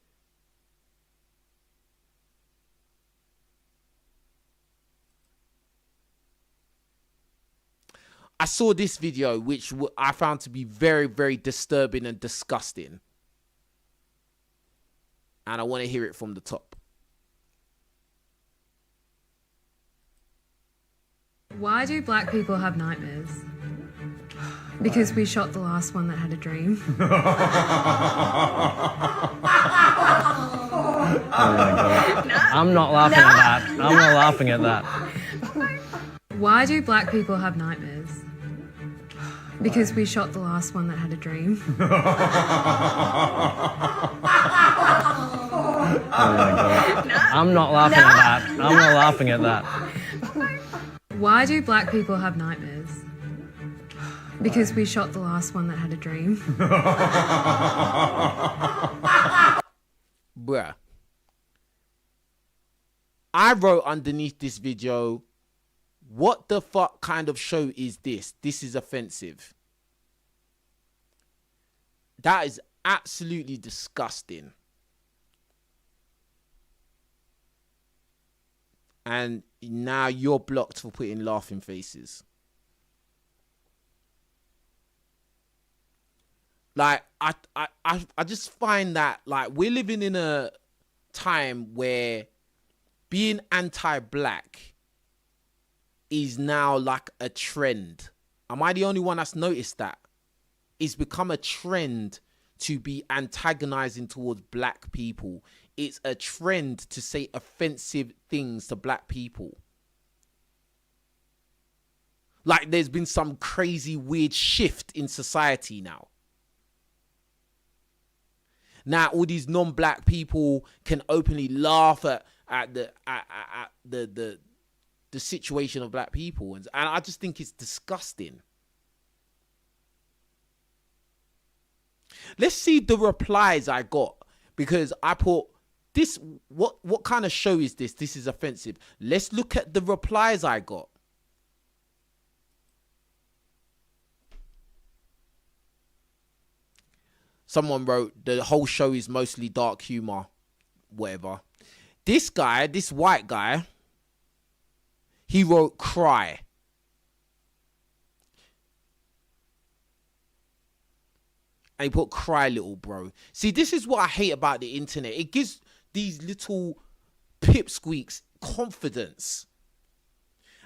I saw this video, which I found to be very, very disturbing and disgusting. And I want to hear it from the top. Why do black people have nightmares? Because we shot the last one that had a dream. Oh my God. I'm not laughing at that. I'm not laughing at that. Why do black people have nightmares? Because we shot the last one that had a dream. Oh my God. I'm not laughing at that. I'm not laughing at that. Why do black people have nightmares? Because we shot the last one that had a dream. Bruh. I wrote underneath this video, what the fuck kind of show is this? This is offensive. That is absolutely disgusting. And now you're blocked for putting laughing faces. Like, I just find that, like, we're living in a time where being anti-black is now like a trend. Am I the only one that's noticed that? It's become a trend to be antagonizing towards black people. It's a trend to say offensive things to black people. Like there's been some crazy weird shift in society now. Now all these non-black people can openly laugh at the situation of black people, and I just think it's disgusting. Let's see the replies I got, because I put this, what kind of show is this? This is offensive. Let's look at the replies I got. Someone wrote, the whole show is mostly dark humor, whatever. This guy, this white guy, he wrote cry. And he put cry, little bro. See, this is what I hate about the internet. It gives these little pipsqueaks confidence.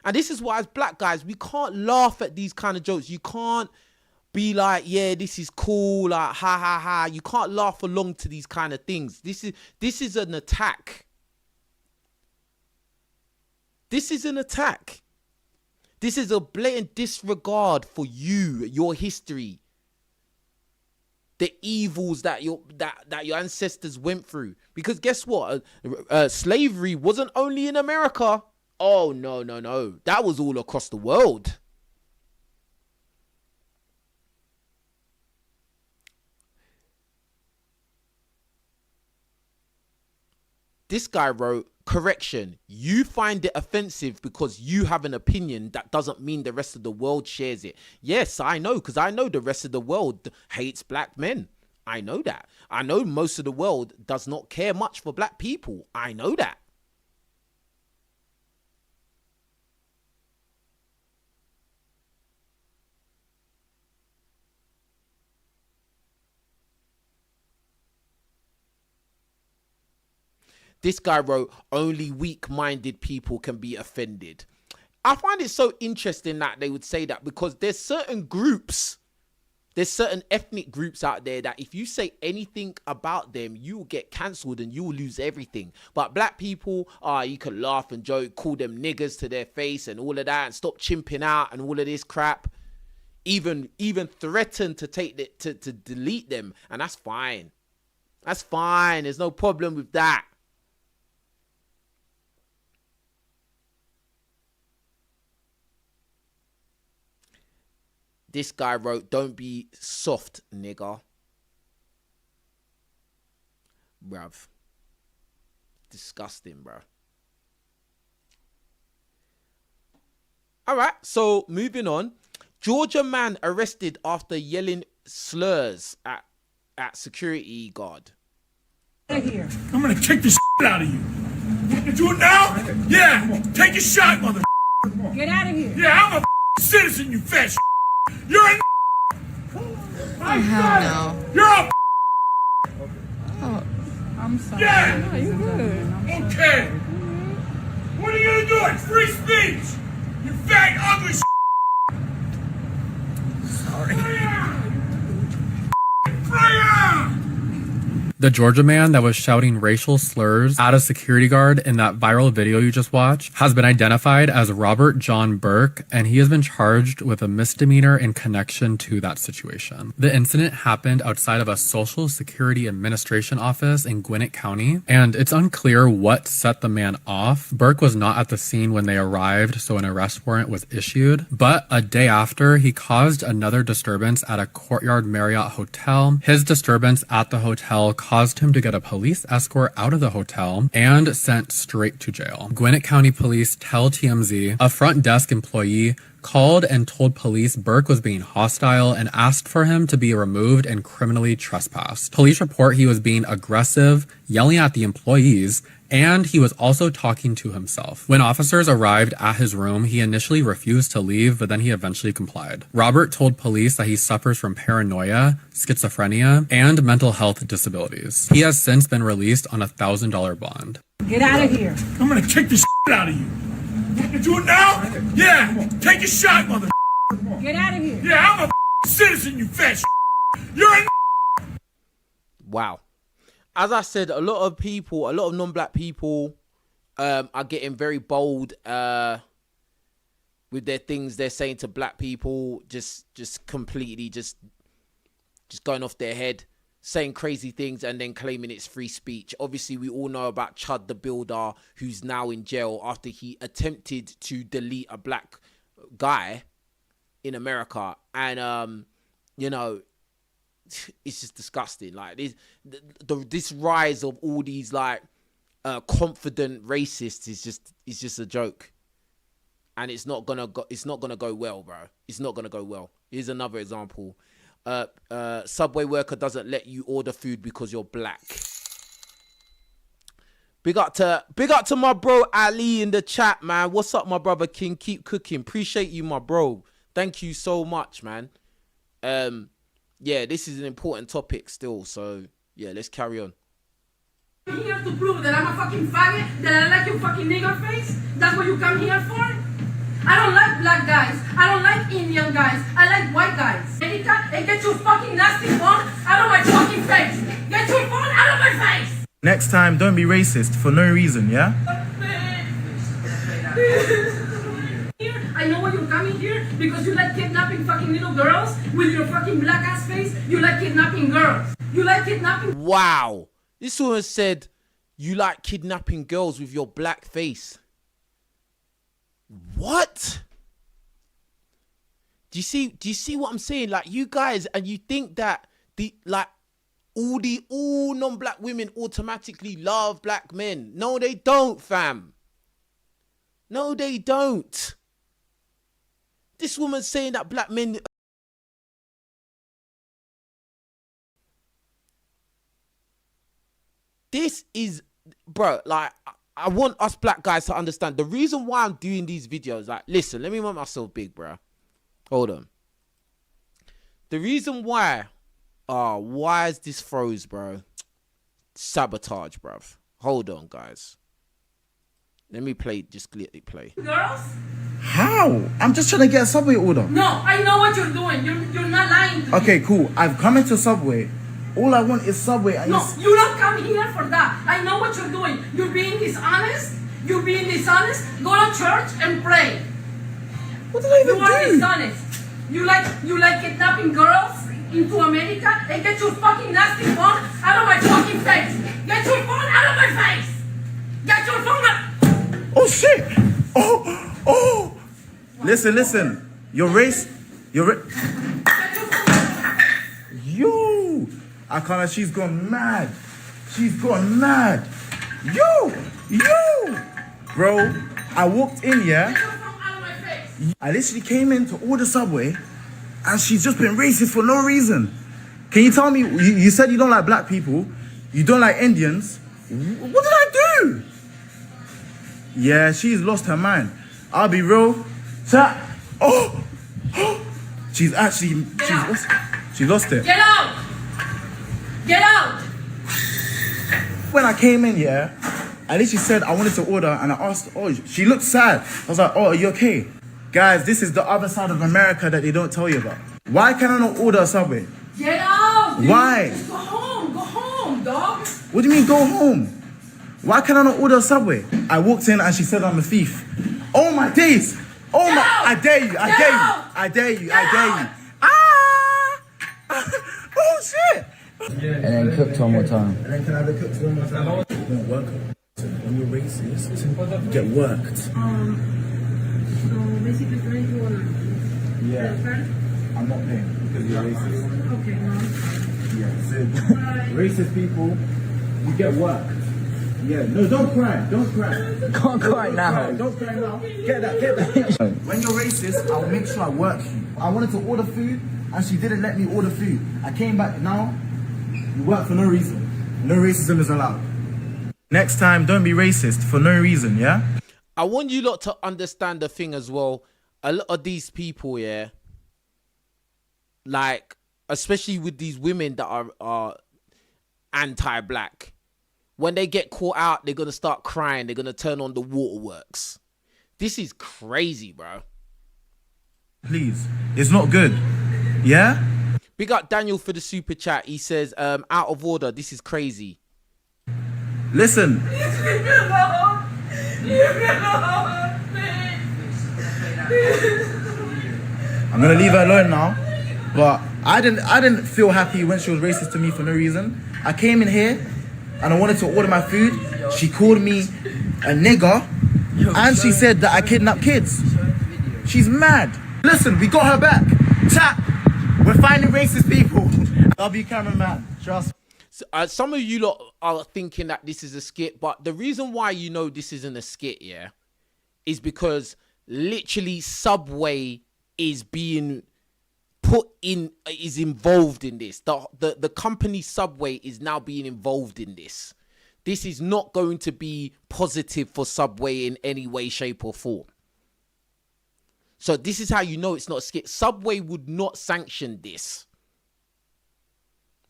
And this is why, as black guys, we can't laugh at these kind of jokes. You can't be like, yeah, this is cool, like, ha, ha, ha. You can't laugh along to these kind of things. This is an attack. This is an attack. This is a blatant disregard for you, your history, the evils that your ancestors went through. Because guess what? Slavery wasn't only in America. Oh, no, no, no. That was all across the world. This guy wrote, correction, you find it offensive because you have an opinion. That doesn't mean the rest of the world shares it. Yes, I know, because I know the rest of the world hates black men. I know that. I know most of the world does not care much for black people. I know that. This guy wrote, only weak-minded people can be offended. I find it so interesting that they would say that, because there's certain groups There's certain ethnic groups out there that if you say anything about them, you will get cancelled and you will lose everything. But black people, you can laugh and joke, call them niggers to their face and all of that, and stop chimping out and all of this crap. Even threaten to to delete them, and that's fine. That's fine. There's no problem with that. This guy wrote, "Don't be soft, nigga." Bruv. Disgusting, bro. Alright, so moving on. Georgia man arrested after yelling slurs at security guard. I'm gonna kick the shit out of you. You can do it now? Yeah, take a shot, mother. Get out of here. Yeah, I'm a citizen, you fat shit. You're a hell no. You're a Oh, I'm sorry. Yeah. No, you're good. Okay. What are you gonna do? It's free speech. You fat, ugly Sorry. Fire! The Georgia man that was shouting racial slurs at a security guard in that viral video you just watched has been identified as Robert John Burke, and he has been charged with a misdemeanor in connection to that situation. The incident happened outside of a Social Security Administration office in Gwinnett County, and it's unclear what set the man off. Burke was not at the scene when they arrived, so an arrest warrant was issued, but a day after, he caused another disturbance at a Courtyard Marriott hotel. His disturbance at the hotel caused him to get a police escort out of the hotel and sent straight to jail. Gwinnett County Police tell TMZ a front desk employee called and told police Burke was being hostile and asked for him to be removed and criminally trespassed. Police report he was being aggressive, yelling at the employees, and he was also talking to himself. When officers arrived at his room, he initially refused to leave, but then he eventually complied. Robert told police that he suffers from paranoia, schizophrenia, and mental health disabilities. He has since been released on a $1,000 bond. Get out of here. I'm gonna kick the shit out of you. You can do it now? Yeah, take a shot, mother. Get out of here. Yeah, I'm a citizen, you fat shit. You're a Wow. As I said, a lot of non-black people are getting very bold with their things they're saying to black people, just completely just going off their head, saying crazy things and then claiming it's free speech. Obviously, we all know about Chud the Builder, who's now in jail after he attempted to delete a black guy in America. And, you know, it's just disgusting. Like this rise of all these like confident racists is just a joke, and it's not gonna go well, bro. It's not gonna go well. Here's another example. Subway worker doesn't let you order food because you're black. Big up to my bro Ali in the chat, man. What's up, my brother King? Keep cooking. Appreciate you, my bro. Thank you so much, man. Yeah, this is an important topic still, so yeah, let's carry on. You have to prove that I'm a fucking faggot, that I like your fucking nigger face? That's what you come here for? I don't like black guys. I don't like Indian guys. I like white guys. Erika, and get your fucking nasty phone out of my fucking face. Get your phone out of my face. Next time, don't be racist for no reason, yeah? I know why you're coming here, because you like kidnapping fucking little girls with your fucking black ass face. You like kidnapping girls. You like kidnapping. Wow. This woman said you like kidnapping girls with your black face. What? Do you see what I'm saying? Like, you guys, and you think that all non-black women automatically love black men. No, they don't, fam. No, they don't. This woman's saying that black men... This is... Bro, like, I want us black guys to understand. The reason why I'm doing these videos, like, listen, let me make myself big, bro. Hold on. The reason why... why is this froze, bro? Sabotage, bruv. Hold on, guys. Let me play. Just let it play. Girls? How? I'm just trying to get a Subway order. No, I know what you're doing. You're not lying to me. Okay, cool. I've come into Subway. All I want is Subway. No, you don't come here for that. I know what you're doing. You're being dishonest. You're being dishonest. Go to church and pray. What did I even do? You are dishonest. You like kidnapping girls into America and get your fucking nasty phone out of my fucking face. Get your phone out of my face. Get your phone out. Oh shit! Oh! Listen. Your race. Yo! I can't. She's gone mad. Yo! Bro, I walked in, yeah? I literally came in to order Subway, and she's just been racist for no reason. Can you tell me? You said you don't like black people. You don't like Indians. What did I do? Yeah, she's lost her mind. I'll be real. Oh! She's lost it. Get out! Get out! When I came in, yeah, I literally said I wanted to order, and I asked, oh, she looked sad. I was like, oh, are you okay? Guys, this is the other side of America that they don't tell you about. Why can I not order a Subway? Get out! Dude. Why? Just go home, dog. What do you mean go home? Why can I not order a Subway? I walked in and she said I'm a thief. Oh my days! Oh my! I dare you! I dare you! Ah! Oh shit! And then cooked one more time. And then can I have it cooked one more time? You don't work. When you're racist, you get worked. So basically, trying to order. Yeah. I'm not paying because you're racist. Okay, no. Yeah. So racist people, you get worked. Yeah. No, don't cry. Can't cry now. Don't cry now. Get that. When you're racist, I'll make sure I work you. I wanted to order food, and she didn't let me order food. I came back now. You work for no reason. No racism is allowed. Next time, don't be racist for no reason, yeah? I want you lot to understand the thing as well. A lot of these people, yeah, like, especially with these women that are anti-black, when they get caught out, they're going to start crying. They're going to turn on the waterworks. This is crazy, bro. Please. It's not good. Yeah? Big up Daniel for the super chat. He says, out of order. This is crazy. Listen. Leave me alone. Leave me alone. I'm going to leave her alone now. But I didn't feel happy when she was racist to me for no reason. I came in here and I wanted to order my food. She called me a nigger and she said that I kidnap kids. She's mad. Listen, we got her back. Chat. We're finding racist people. Love you, cameraman. Trust me. So, some of you lot are thinking that this is a skit, but the reason why you know this isn't a skit, yeah, is because literally Subway is being is involved in this. The company Subway is now being involved in this. This is not going to be positive for Subway in any way, shape or form. So this is how you know it's not a skit. Subway would not sanction this.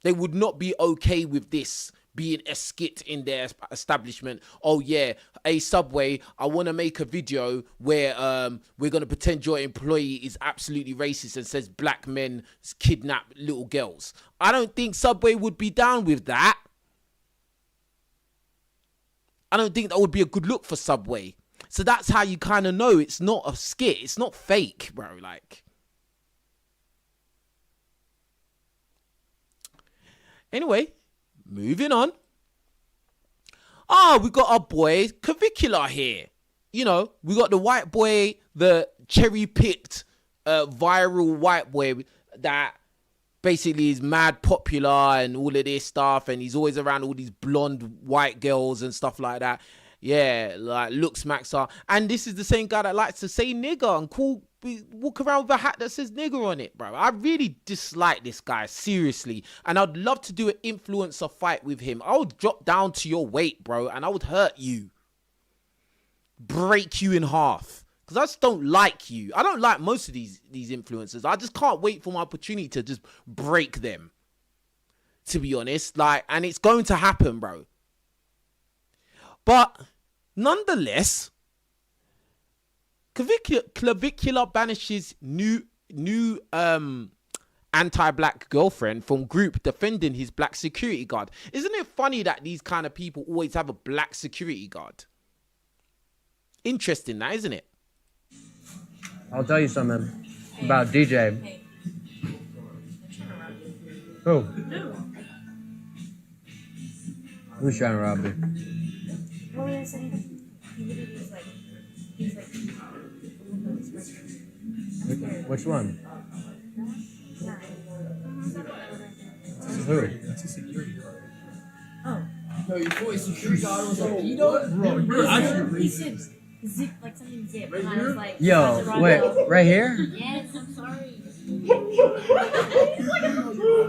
They would not be okay with this being a skit in their establishment. Oh yeah, a Subway, I want to make a video where we're going to pretend your employee is absolutely racist and says black men kidnap little girls. I don't think Subway would be down with that. I don't think that would be a good look for Subway. So that's how you kind of know it's not a skit. It's not fake, bro. Like, anyway, moving on. We got our boy Cavicula here. You know, we got the white boy, the cherry-picked viral white boy that basically is mad popular and all of this stuff, and he's always around all these blonde white girls and stuff like that. Yeah, like looks maxer. And this is the same guy that likes to say nigger and walk around with a hat that says nigger on it, bro. I really dislike this guy, seriously. And I'd love to do an influencer fight with him. I would drop down to your weight, bro, and I would hurt you. Break you in half. Because I just don't like you. I don't like most of these influencers. I just can't wait for my opportunity to just break them. To be honest. And it's going to happen, bro. But nonetheless, Clavicular banishes new anti-black girlfriend from group defending his black security guard. Isn't it funny that these kind of people always have a black security guard? Interesting, that, isn't it? I'll tell you something about DJ. Who? Who's trying to rob me? Well, he literally was like, Which one? Who? That's a security guard. Oh. No, you thought his security guard was a pedo? Bro, you're actually He said zip, like something zip, and I was like, Yo, wait, right here? Yes, I'm sorry. Oh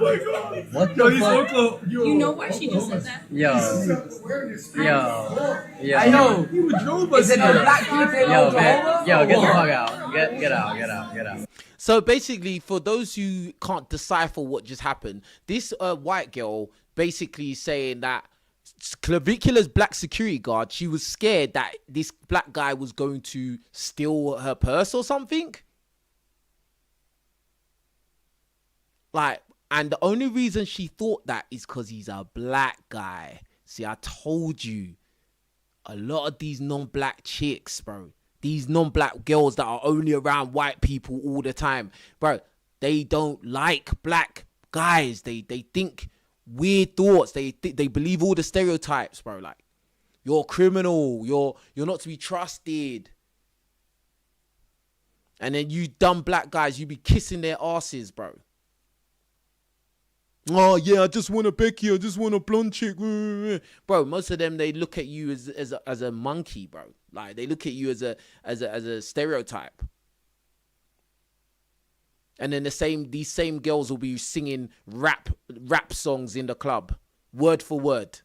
my god. What Yo, the he's fuck? so close. Yo, You know why she just said that? Yo. I know. He would drove Is us it the here. black people in Yo, Oklahoma? man. Yo, get the fuck out. Get out. So basically, for those who can't decipher what just happened, this white girl basically saying that Clavicular's black security guard, she was scared that this black guy was going to steal her purse or something. Like, and the only reason she thought that is because he's a black guy. See, I told you, a lot of these non-black chicks, bro, these non-black girls that are only around white people all the time, bro, they don't like black guys. They think weird thoughts. They believe all the stereotypes, bro. Like, you're a criminal. You're not to be trusted. And then you dumb black guys, you be kissing their asses, bro. Oh yeah, I just want a Becky. I just want a blonde chick, bro. Most of them, they look at you as a monkey, bro. Like, they look at you as a stereotype. And then these same girls will be singing rap songs in the club, word for word.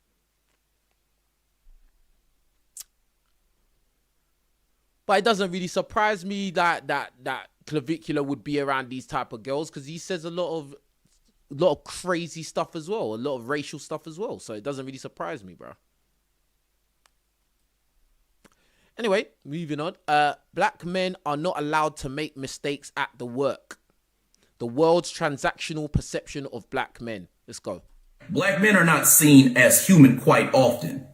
But it doesn't really surprise me that Clavicular would be around these type of girls, because he says a lot of crazy stuff as well, a lot of racial stuff as well. So it doesn't really surprise me, bro. Anyway, moving on. Black men are not allowed to make mistakes at the work. The world's transactional perception of black men. Let's go. Black men are not seen as human quite often.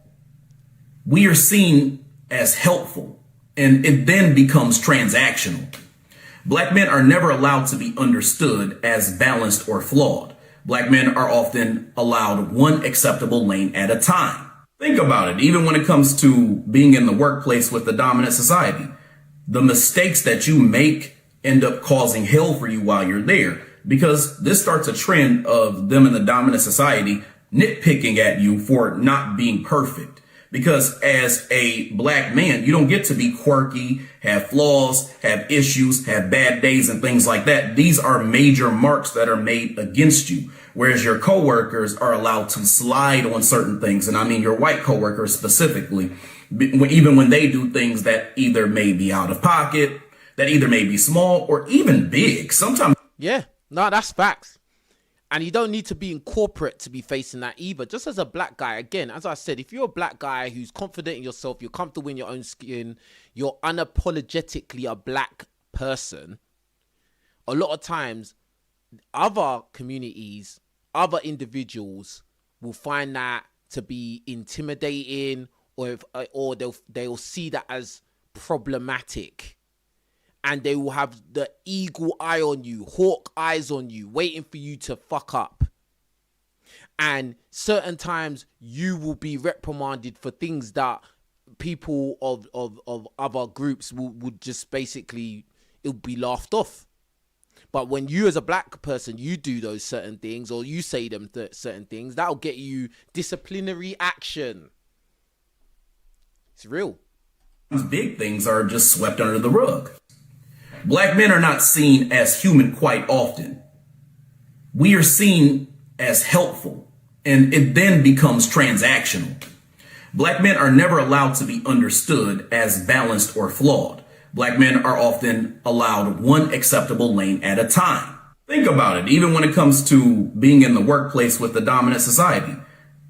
We are seen as helpful, and it then becomes transactional. Black men are never allowed to be understood as balanced or flawed. Black men are often allowed one acceptable lane at a time. Think about it, even when it comes to being in the workplace with the dominant society. The mistakes that you make end up causing hell for you while you're there, because this starts a trend of them in the dominant society nitpicking at you for not being perfect. Because as a black man, you don't get to be quirky, have flaws, have issues, have bad days and things like that. These are major marks that are made against you. Whereas your coworkers are allowed to slide on certain things. And I mean your white coworkers specifically, even when they do things that either may be out of pocket, that either may be small or even big. Sometimes. Yeah, no, that's facts. And you don't need to be in corporate to be facing that either. Just as a black guy, again, as I said, if you're a black guy who's confident in yourself, you're comfortable in your own skin, you're unapologetically a black person, a lot of times other communities, other individuals will find that to be intimidating, or they'll see that as problematic. And they will have the eagle eye on you, hawk eyes on you, waiting for you to fuck up. And certain times you will be reprimanded for things that people of other groups would just basically, it would be laughed off. But when you as a black person, you do those certain things, or you say them certain things, that'll get you disciplinary action. It's real. Big things are just swept under the rug. Black men are not seen as human quite often. We are seen as helpful, and it then becomes transactional. Black men are never allowed to be understood as balanced or flawed. Black men are often allowed one acceptable lane at a time. Think about it, even when it comes to being in the workplace with the dominant society.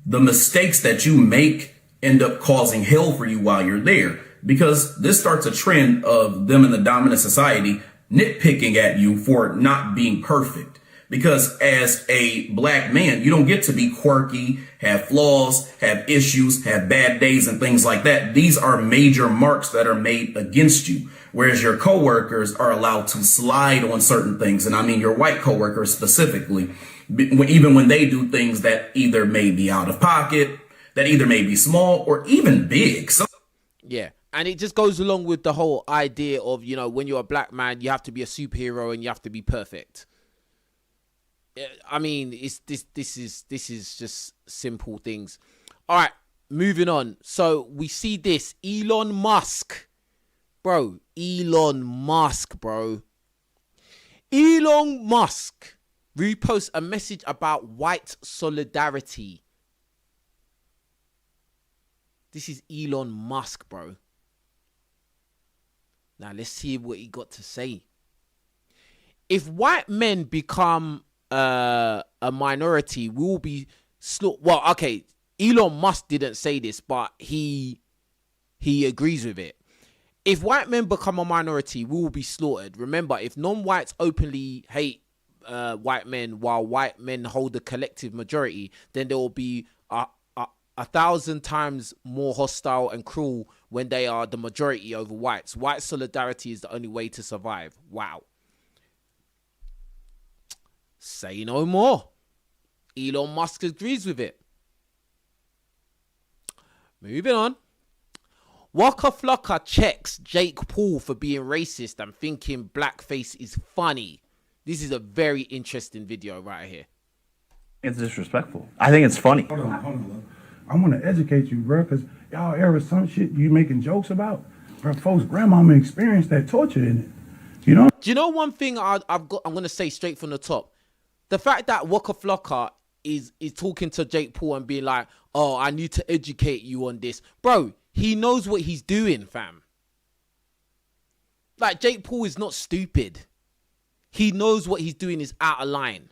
The mistakes that you make end up causing hell for you while you're there, because this starts a trend of them in the dominant society nitpicking at you for not being perfect. Because as a black man, you don't get to be quirky, have flaws, have issues, have bad days and things like that. These are major marks that are made against you. Whereas your coworkers are allowed to slide on certain things. And I mean your white coworkers specifically, even when they do things that either may be out of pocket, that either may be small or even big. So yeah. And it just goes along with the whole idea of, you know, when you're a black man, you have to be a superhero and you have to be perfect. I mean, this is just simple things. All right, moving on. So we see this Elon Musk, bro. Elon Musk reposts a message about white solidarity. This is Elon Musk, bro. Now let's see what he got to say. If white men become a minority, we will be well, okay, Elon Musk didn't say this, but he agrees with it. If white men become a minority, we will be slaughtered. Remember, if non-whites openly hate white men while white men hold the collective majority, then there will be 1,000 times more hostile and cruel when they are the majority over whites. White solidarity is the only way to survive. Wow. Say no more. Elon Musk agrees with it. Moving on. Waka Flocka checks Jake Paul for being racist and thinking blackface is funny. This is a very interesting video right here. It's disrespectful. I think it's funny. Hold on. I want to educate you, bro, because y'all ever some shit you making jokes about? Bro, folks' grandmama experienced that torture in it. You know? Do you know one thing I'm going to say straight from the top? The fact that Waka Flocka is talking to Jake Paul and being like, oh, I need to educate you on this. Bro, he knows what he's doing, fam. Like, Jake Paul is not stupid. He knows what he's doing is out of line.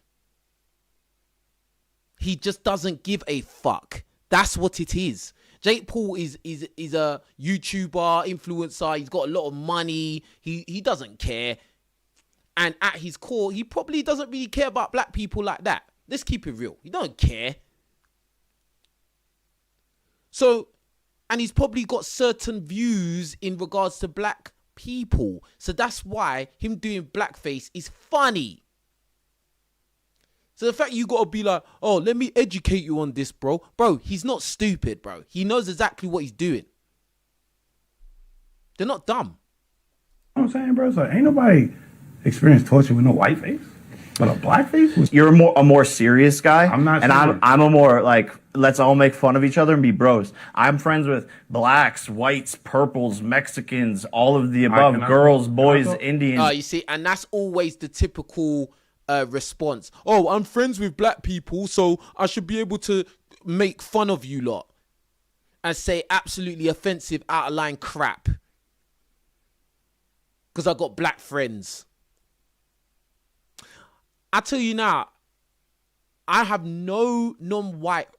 He just doesn't give a fuck. That's what it is. Jake Paul is a YouTuber, influencer. He's got a lot of money. He doesn't care. And at his core, he probably doesn't really care about black people like that. Let's keep it real. He don't care. So, and he's probably got certain views in regards to black people. So that's why him doing blackface is funny. So the fact you got to be like, oh, let me educate you on this, bro. Bro, he's not stupid, bro. He knows exactly what he's doing. They're not dumb. You know what I'm saying, bro? So ain't nobody experienced torture with no white face. But a black face? You're a more serious guy. I'm not and serious. I'm a more like, let's all make fun of each other and be bros. I'm friends with blacks, whites, purples, Mexicans, all of the above, girls, boys, Indians. You see, and that's always the typical response. Oh, I'm friends with black people, so I should be able to make fun of you lot and say absolutely offensive, out of line crap because I got black friends. I tell you now, I have no non-black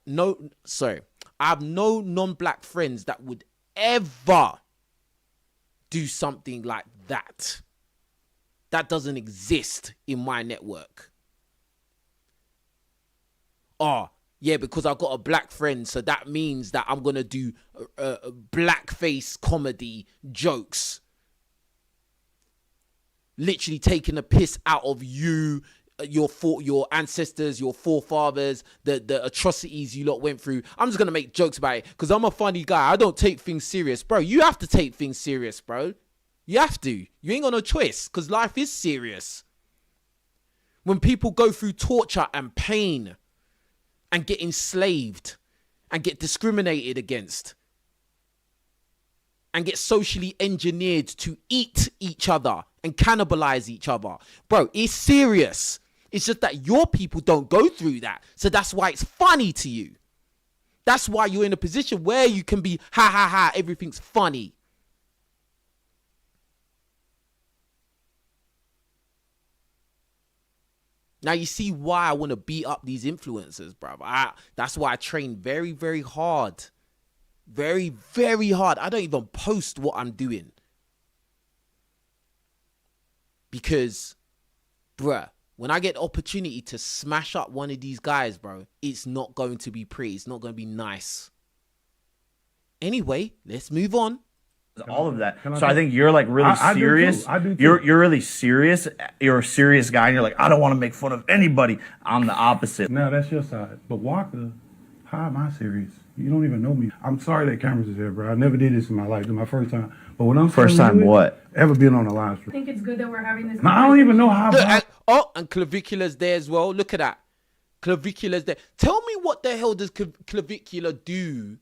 friends that would ever do something like that. That doesn't exist in my network. Oh, yeah, because I got a black friend, so that means that I'm going to do blackface comedy jokes. Literally taking a piss out of you, your ancestors, your forefathers, the atrocities you lot went through. I'm just going to make jokes about it because I'm a funny guy. I don't take things serious. Bro, you have to take things serious, bro. You have to. You ain't got no choice because life is serious. When people go through torture and pain and get enslaved and get discriminated against and get socially engineered to eat each other and cannibalize each other. Bro, it's serious. It's just that your people don't go through that. So that's why it's funny to you. That's why you're in a position where you can be, ha ha ha, everything's funny. Now you see why I want to beat up these influencers, bro. That's why I train very, very hard Very, very hard. I don't even post what I'm doing. Because, bruh, when I get the opportunity to smash up one of these guys, bro, it's not going to be pretty. It's not going to be nice. Anyway, let's move on. All of that. So I think you're like really serious. I do too. You're really serious. You're a serious guy. And you're like, I don't want to make fun of anybody. I'm the opposite. Now that's your side. But Walker, how am I serious? You don't even know me. I'm sorry that cameras is there, bro. I never did this in my life. This is my first time. But when I'm First time what? Ever been on a live I stream. think it's good that we're having this. Now, I don't even know how. Look, and clavicula's there as well. Look at that. Clavicula's there. Tell me what the hell does clavicular do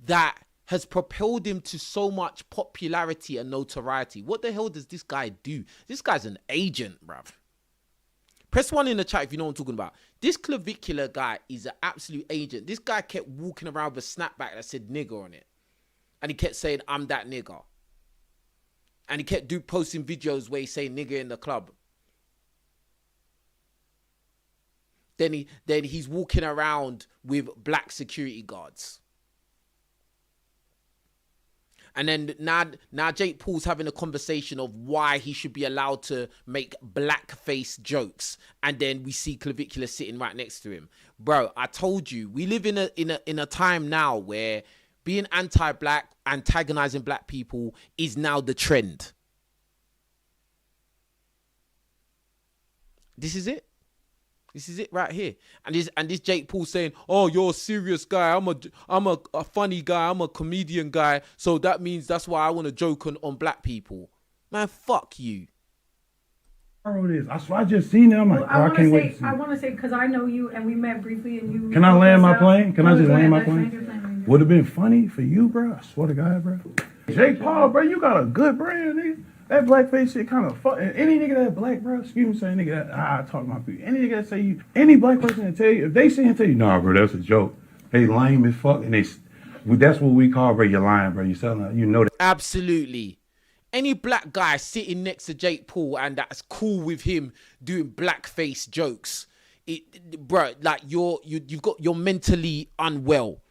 that has propelled him to so much popularity and notoriety? What the hell does this guy do? This guy's an agent, bruv. Press 1 in the chat if you know what I'm talking about. This clavicular guy is an absolute agent. This guy kept walking around with a snapback that said nigger on it. And he kept saying, I'm that nigger. And he kept posting videos where he's saying nigger in the club. Then he's walking around with black security guards. And then now Jake Paul's having a conversation of why he should be allowed to make blackface jokes. And then we see Clavicular sitting right next to him. Bro, I told you, we live in a time now where being anti-black, antagonizing black people is now the trend. This is it. This is it right here. And this Jake Paul saying, oh, you're a serious guy. I'm a funny guy. I'm a comedian guy. So that means that's why I want to joke on black people. Man, fuck you. I just seen it. I'm like, I can't wait to see. I want to say, because I know you and we met briefly and you. Can I land my plane? Can I just land my plane? Would have been funny for you, bro. I swear to God, bro. Jake Paul, bro, you got a good brand, nigga. That blackface shit kind of fuck. Any nigga that black, bro, excuse me, saying nigga that I talk to my people. Any nigga that say you, any black person that tell you, if they see him tell you, nah, bro, that's a joke. They lame as fuck, and that's what we call, bro, you're lying, bro. You selling, you know that. Absolutely. Any black guy sitting next to Jake Paul and that's cool with him doing blackface jokes, bro, like you're mentally unwell.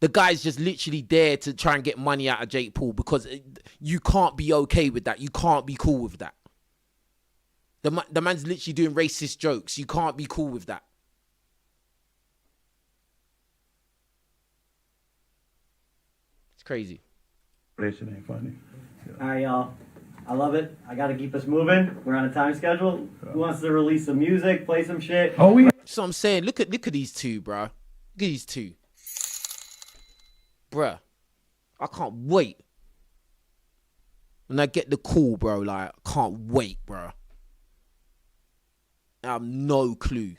The guy's just literally there to try and get money out of Jake Paul because you can't be okay with that. You can't be cool with that. The man's literally doing racist jokes. You can't be cool with that. It's crazy. That shit ain't funny. All right, y'all. I love it. I got to keep us moving. We're on a time schedule. Who wants to release some music, play some shit? So I'm saying, look at these two, bro. Look at these two. Bruh, I can't wait. When I get the call, bro, like, I can't wait, bro. I have no clue.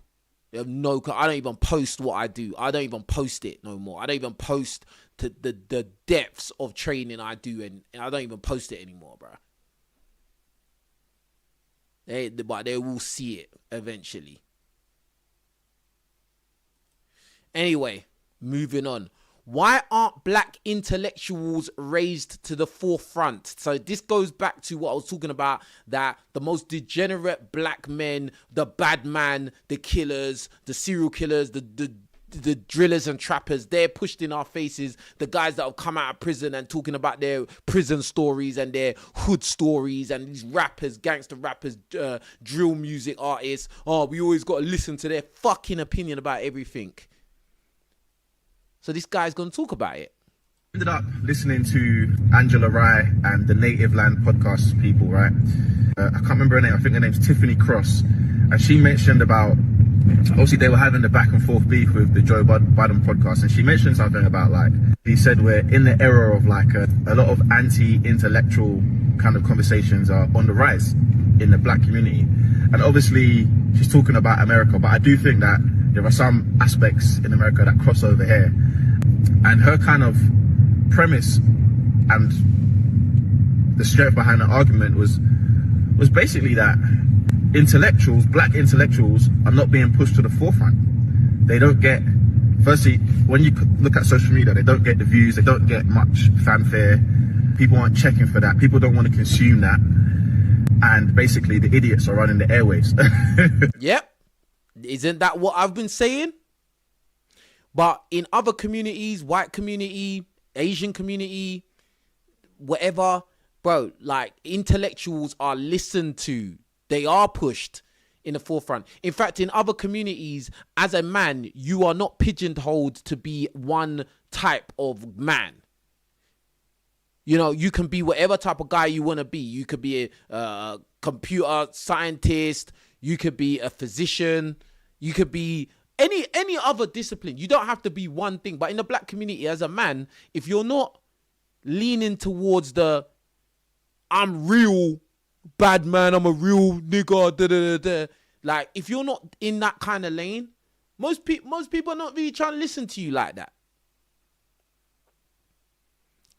I have no clue. I don't even post what I do. I don't even post it no more. I don't even post to the depths of training I do, and I don't even post it anymore, bro. But they will see it eventually. Anyway, moving on. Why aren't black intellectuals raised to the forefront? So this goes back to what I was talking about, that the most degenerate black men, the bad man, the killers, the serial killers, the drillers and trappers, they're pushed in our faces. The guys that have come out of prison and talking about their prison stories and their hood stories, and these rappers, gangster rappers, drill music artists. Oh, we always got to listen to their fucking opinion about everything. So this guy's going to talk about it. Ended up listening to Angela Rye and the Native Land podcast people, right? I can't remember her name. I think her name's Tiffany Cross. And she mentioned about, obviously they were having the back and forth beef with the Joe Biden podcast. And she mentioned something about, like, he said we're in the era of like a lot of anti-intellectual kind of conversations are on the rise in the black community. And obviously she's talking about America, but I do think that there are some aspects in America that cross over here. And her kind of premise and the strength behind the argument was basically that intellectuals, black intellectuals, are not being pushed to the forefront. They don't get, firstly, when you look at social media, they don't get the views, they don't get much fanfare. People aren't checking for that. People don't want to consume that. And basically the idiots are running the airwaves. Yep. Isn't that what I've been saying? But in other communities, white community, Asian community, whatever, bro, like intellectuals are listened to. They are pushed in the forefront. In fact, in other communities, as a man, you are not pigeonholed to be one type of man. You know, you can be whatever type of guy you want to be. You could be a computer scientist. You could be a physician. You could be any other discipline. You don't have to be one thing. But in the black community, as a man, if you're not leaning towards the I'm real bad man, I'm a real nigga, da da da da. Like, if you're not in that kind of lane, most people are not really trying to listen to you like that.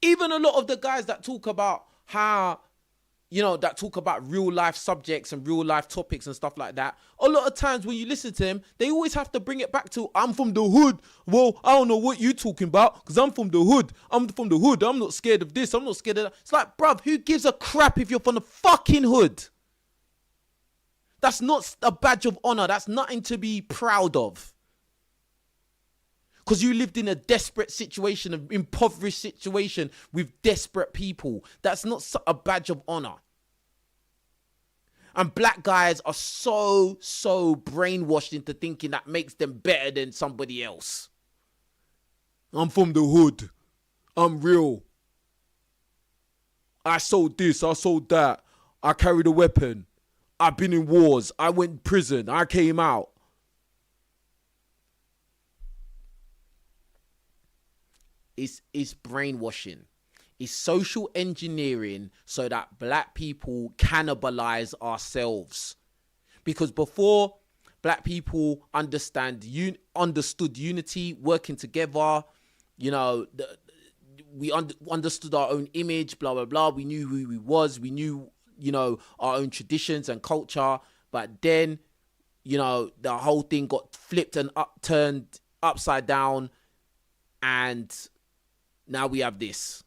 Even a lot of the guys that talk about how, you know, that talk about real life subjects and real life topics and stuff like that, a lot of times when you listen to them, they always have to bring it back to, I'm from the hood. Well, I don't know what you're talking about because I'm from the hood. I'm from the hood. I'm not scared of this. I'm not scared of that. It's like, bruv, who gives a crap if you're from the fucking hood? That's not a badge of honor. That's nothing to be proud of. Because you lived in a desperate situation, an impoverished situation with desperate people. That's not a badge of honor. And black guys are so brainwashed into thinking that makes them better than somebody else. I'm from the hood. I'm real. I sold this. I sold that. I carried a weapon. I've been in wars. I went in prison. I came out. It's brainwashing. It's social engineering so that black people cannibalize ourselves. Because before, black people understood unity, working together, you know, we understood our own image, blah, blah, blah. We knew who we was. We knew, you know, our own traditions and culture. But then, you know, the whole thing got flipped and turned upside down. And now we have this.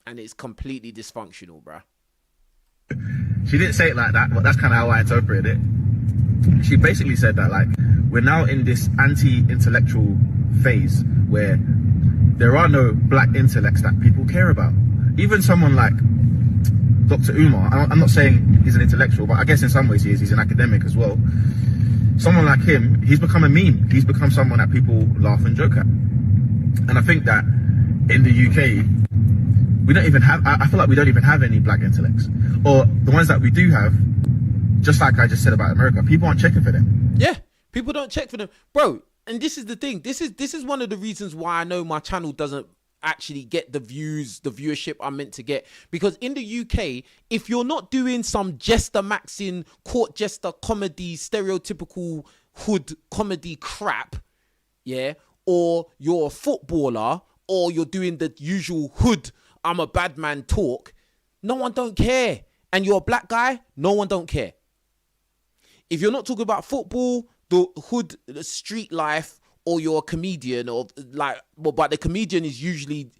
And it's completely dysfunctional, bruh. She didn't say it like that, but that's kind of how I interpreted it. She basically said that, like, we're now in this anti-intellectual phase where there are no black intellects that people care about. Even someone like Dr. Umar, I'm not saying he's an intellectual, but I guess in some ways he is. He's an academic as well. Someone like him, he's become a meme. He's become someone that people laugh and joke at. And I think that in the UK, we don't even have, I feel like we don't even have any black intellects. Or the ones that we do have, just like I just said about America, people aren't checking for them. Yeah, people don't check for them. Bro, and this is the thing. This is one of the reasons why I know my channel doesn't actually get the viewership I'm meant to get. Because in the UK, if you're not doing some jester maxing, court jester comedy, stereotypical hood comedy crap, yeah, or you're a footballer, or you're doing the usual hood, I'm a bad man talk, no one don't care. And you're a black guy, no one don't care. If you're not talking about football, the hood, the street life, or you're a comedian, or like, well, but the comedian is usually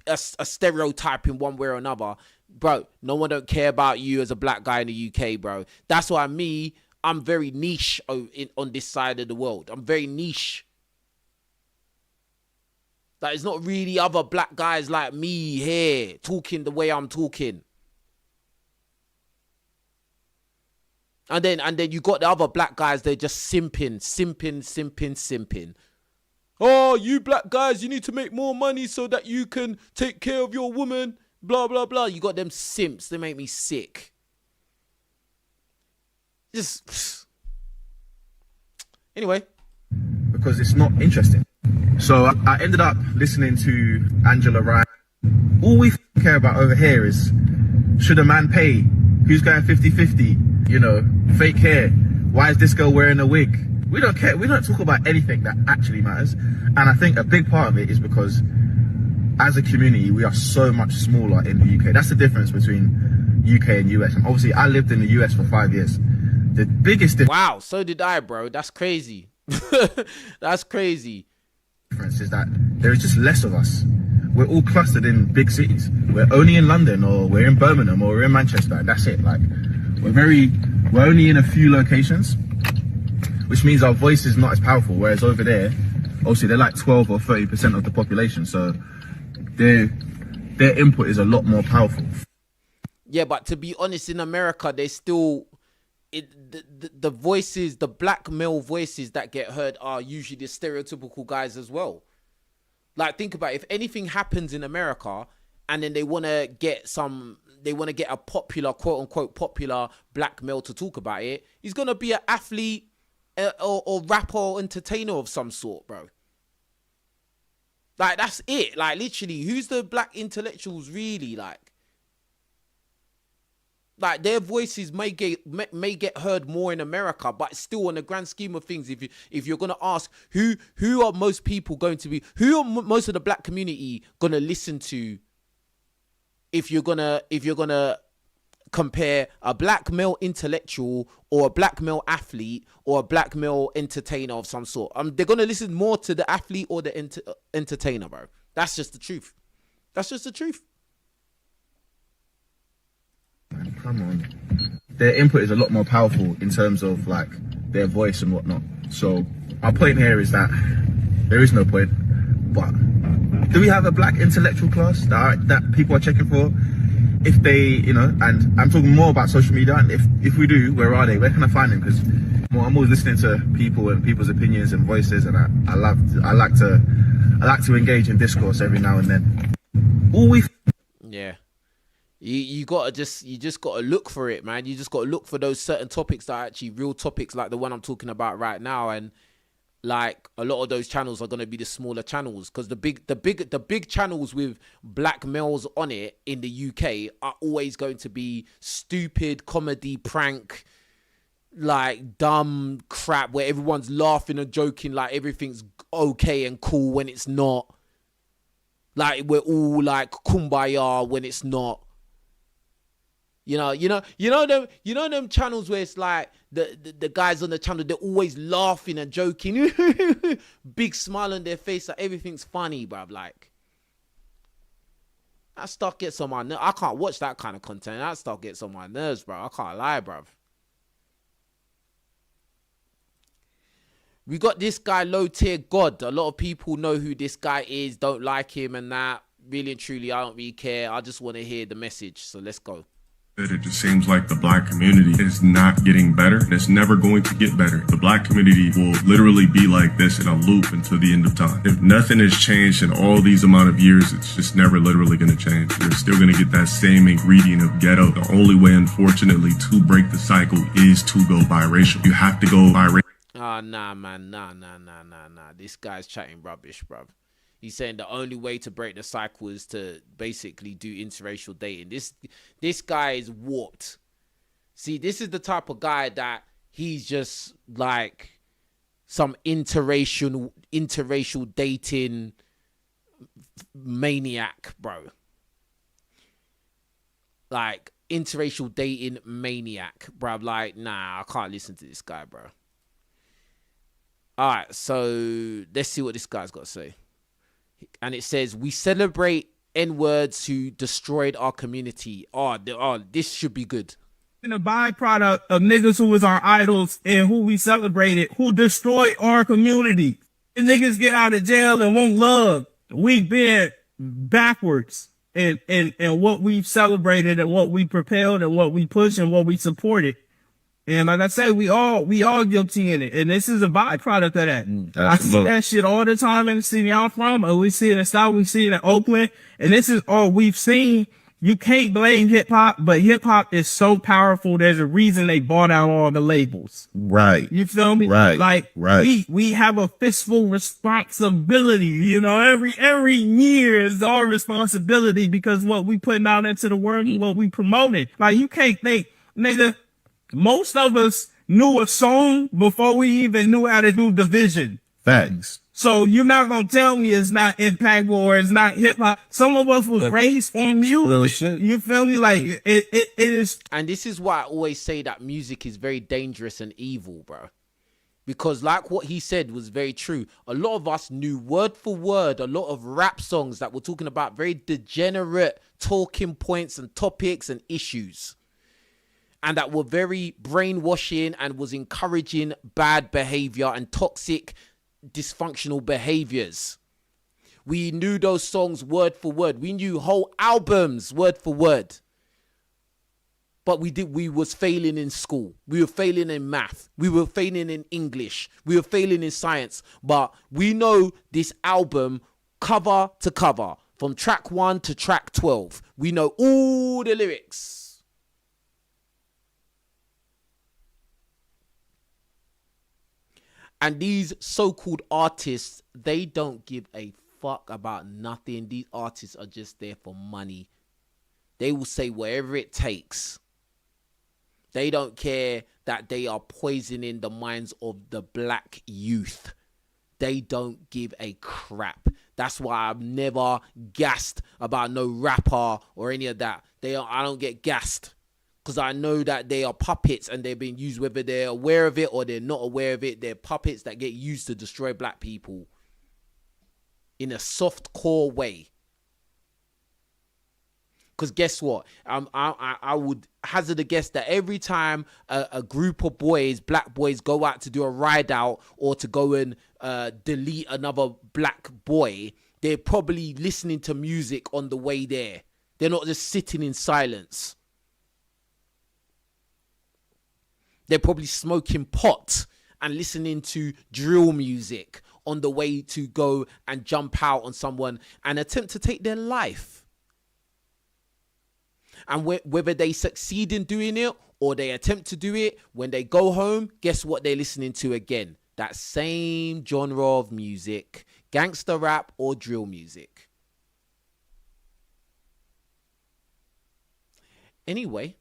a stereotype in one way or another, bro, no one don't care about you as a black guy in the UK, bro. That's why I'm very niche on this side of the world. I'm very niche. Like, it's not really other black guys like me here talking the way I'm talking. And then you got the other black guys, they're just simping. Oh, you black guys, you need to make more money so that you can take care of your woman. Blah, blah, blah. You got them simps. They make me sick. Just... Anyway. Because it's not interesting. So I ended up listening to Angela Rye. All we care about over here is, should a man pay? Who's going 50-50? You know, fake hair. Why is this girl wearing a wig? We don't care. We don't talk about anything that actually matters. And I think a big part of it is because as a community, we are so much smaller in the UK. That's the difference between UK and US. And obviously, I lived in the US for 5 years. The biggest difference... Wow, so did I, bro. That's crazy. That's crazy. ...difference is that there is just less of us. We're all clustered in big cities. We're only in London, or we're in Birmingham, or we're in Manchester. And that's it. Like, we're only in a few locations. which means our voice is not as powerful. Whereas over there, obviously they're like 12 or 30% of the population, so their input is a lot more powerful. Yeah, but to be honest, in America, there's still the voices, the black male voices that get heard are usually the stereotypical guys as well. Like, think about it. If anything happens in America and then they want to get a popular, quote unquote, popular black male to talk about it, he's going to be an athlete or rapper or entertainer of some sort, bro. Like, that's it. Like, literally, who's the black intellectuals really? Like their voices may get heard more in America, but still, on the grand scheme of things, if you're gonna ask who are most people going to be, who are most of the black community gonna listen to, if you're gonna compare a black male intellectual or a black male athlete or a black male entertainer of some sort, they're gonna listen more to the athlete or the entertainer, bro. That's just the truth. That's just the truth. Come on. Their input is a lot more powerful in terms of like their voice and whatnot. So our point here is that there is no point. But do we have a black intellectual class that people are checking for? If they, you know, and I'm talking more about social media, and if we do, where are they? Where can I find them? Because I'm always listening to people and people's opinions and voices, and I like to engage in discourse every now and then. Yeah. You just gotta look for it, man. You just gotta look for those certain topics that are actually real topics, like the one I'm talking about right now. And like a lot of those channels are gonna be the smaller channels, because the big channels with black males on it in the UK are always going to be stupid comedy, prank, like dumb crap where everyone's laughing and joking like everything's okay and cool when it's not. Like we're all like kumbaya when it's not. You know them channels where it's like the guys on the channel, they're always laughing and joking, big smile on their face, like everything's funny, bruv. Like that stuff gets on my nerves. I can't watch that kind of content. That stuff gets on my nerves, bro. I can't lie, bruv. We got this guy, Low Tier God. A lot of people know who this guy is, don't like him and that. Really and truly, I don't really care. I just want to hear the message. So let's go. It just seems like the black community is not getting better, and it's never going to get better. The black community will literally be like this in a loop until the end of time. If nothing has changed in all these amount of years, it's just never literally going to change. You're still going to get that same ingredient of ghetto. The only way, unfortunately, to break the cycle is to go biracial. You have to go biracial. Nah, man. Nah. This guy's chatting rubbish, bruv. He's saying the only way to break the cycle is to basically do interracial dating. This guy is warped. See, this is the type of guy that he's just like some interracial dating maniac, bro. Like interracial dating maniac, bro. Like, nah, I can't listen to this guy, bro. All right, so let's see what this guy's got to say. And it says, we celebrate N-words who destroyed our community. Oh, this should be good. A byproduct of niggas who was our idols and who we celebrated, who destroyed our community. And niggas get out of jail and won't love. We've been backwards in what we've celebrated and what we propelled and what we pushed and what we supported. And like I said, we all guilty in it. And this is a byproduct of that. I see that shit all the time in the city I'm from. And we see it in South, we see it in Oakland. And this is all we've seen. You can't blame hip hop, but hip hop is so powerful. There's a reason they bought out all the labels. Right. You feel me? Right. Like, we have a fistful responsibility. You know, every year is our responsibility because what we putting out into the world and what we promoting. Like, you can't think, nigga, most of us knew a song before we even knew how to do division. Facts. So you're not going to tell me it's not impactful or it's not hip hop. Some of us was raised on music. You feel me? Like it is. And this is why I always say that music is very dangerous and evil, bro. Because like what he said was very true. A lot of us knew word for word a lot of rap songs that were talking about very degenerate talking points and topics and issues. and that were very brainwashing and was encouraging bad behavior and toxic, dysfunctional behaviors. We knew those songs word for word. We knew whole albums word for word. But we was failing in school. We were failing in math. We were failing in English. We were failing in science. But we know this album cover to cover, from track 1 to track 12. We know all the lyrics. And these so-called artists, they don't give a fuck about nothing. These artists are just there for money. They will say whatever it takes. They don't care that they are poisoning the minds of the black youth. They don't give a crap. That's why I'm never gassed about no rapper or any of that. I don't get gassed, because I know that they are puppets and they're being used, whether they're aware of it or they're not aware of it. They're puppets that get used to destroy black people in a soft core way. Because guess what? I would hazard a guess that every time a group of boys, black boys, go out to do a ride out or to go and delete another black boy, they're probably listening to music on the way there. They're not just sitting in silence. They're probably smoking pot and listening to drill music on the way to go and jump out on someone and attempt to take their life. And whether they succeed in doing it or they attempt to do it, when they go home, guess what they're listening to again? That same genre of music, gangster rap or drill music. Anyway.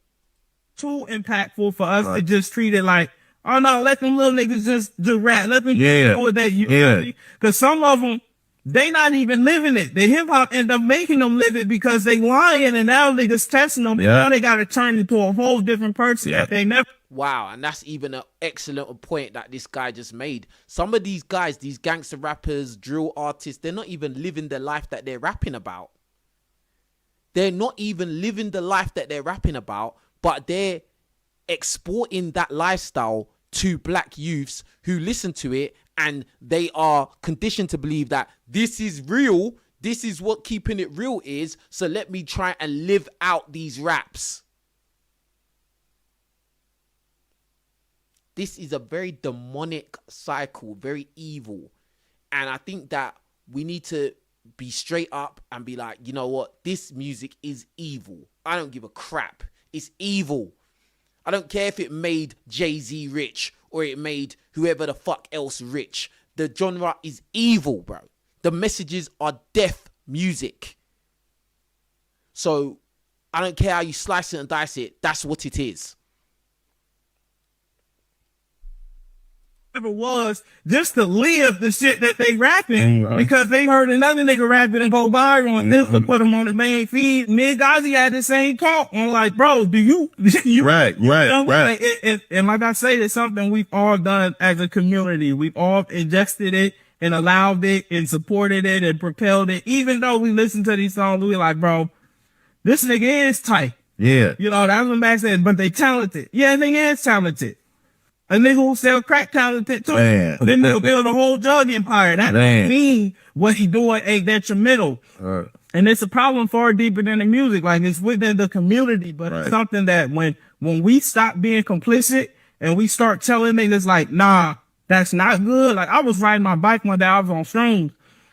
Too impactful for us to just treat it like, oh no, let them little niggas just do rap. Let them do with that. Because some of them, they not even living it. The hip hop end up making them live it because they lying, and now they just testing them. Now they got to turn into a whole different person. They never. Wow, and that's even an excellent point that this guy just made. Some of these guys, these gangster rappers, drill artists, they're not even living the life that they're rapping about. They're not even living the life that they're rapping about, but they're exporting that lifestyle to black youths who listen to it, and they are conditioned to believe that this is real. This is what keeping it real is. So let me try and live out these raps. This is a very demonic cycle, very evil. And I think that we need to be straight up and be like, you know what? This music is evil. I don't give a crap. It's evil. I don't care if it made Jay-Z rich or it made whoever the fuck else rich. The genre is evil, bro. The messages are death music. So I don't care how you slice it and dice it. That's what it is. Ever was just to live the shit that they rapping because they heard another nigga rapping and go viral and this would put them on the main feed. Me and Gazi had the same talk. I'm like, bro, do you right. And like I say, it's something we've all done as a community. We've all ingested it and allowed it and supported it and propelled it. Even though we listen to these songs, we like, bro, this nigga is tight. Yeah. You know, that's what Max said, but they talented. Yeah, nigga is talented. A nigga who sell crack talented too. Man. Then they'll build a whole drug empire. That mean what he doing ain't detrimental. And it's a problem far deeper than the music. Like, it's within the community, but it's something that when we stop being complicit and we start telling niggas like, nah, that's not good. Like, I was riding my bike one day, I was on shrooms,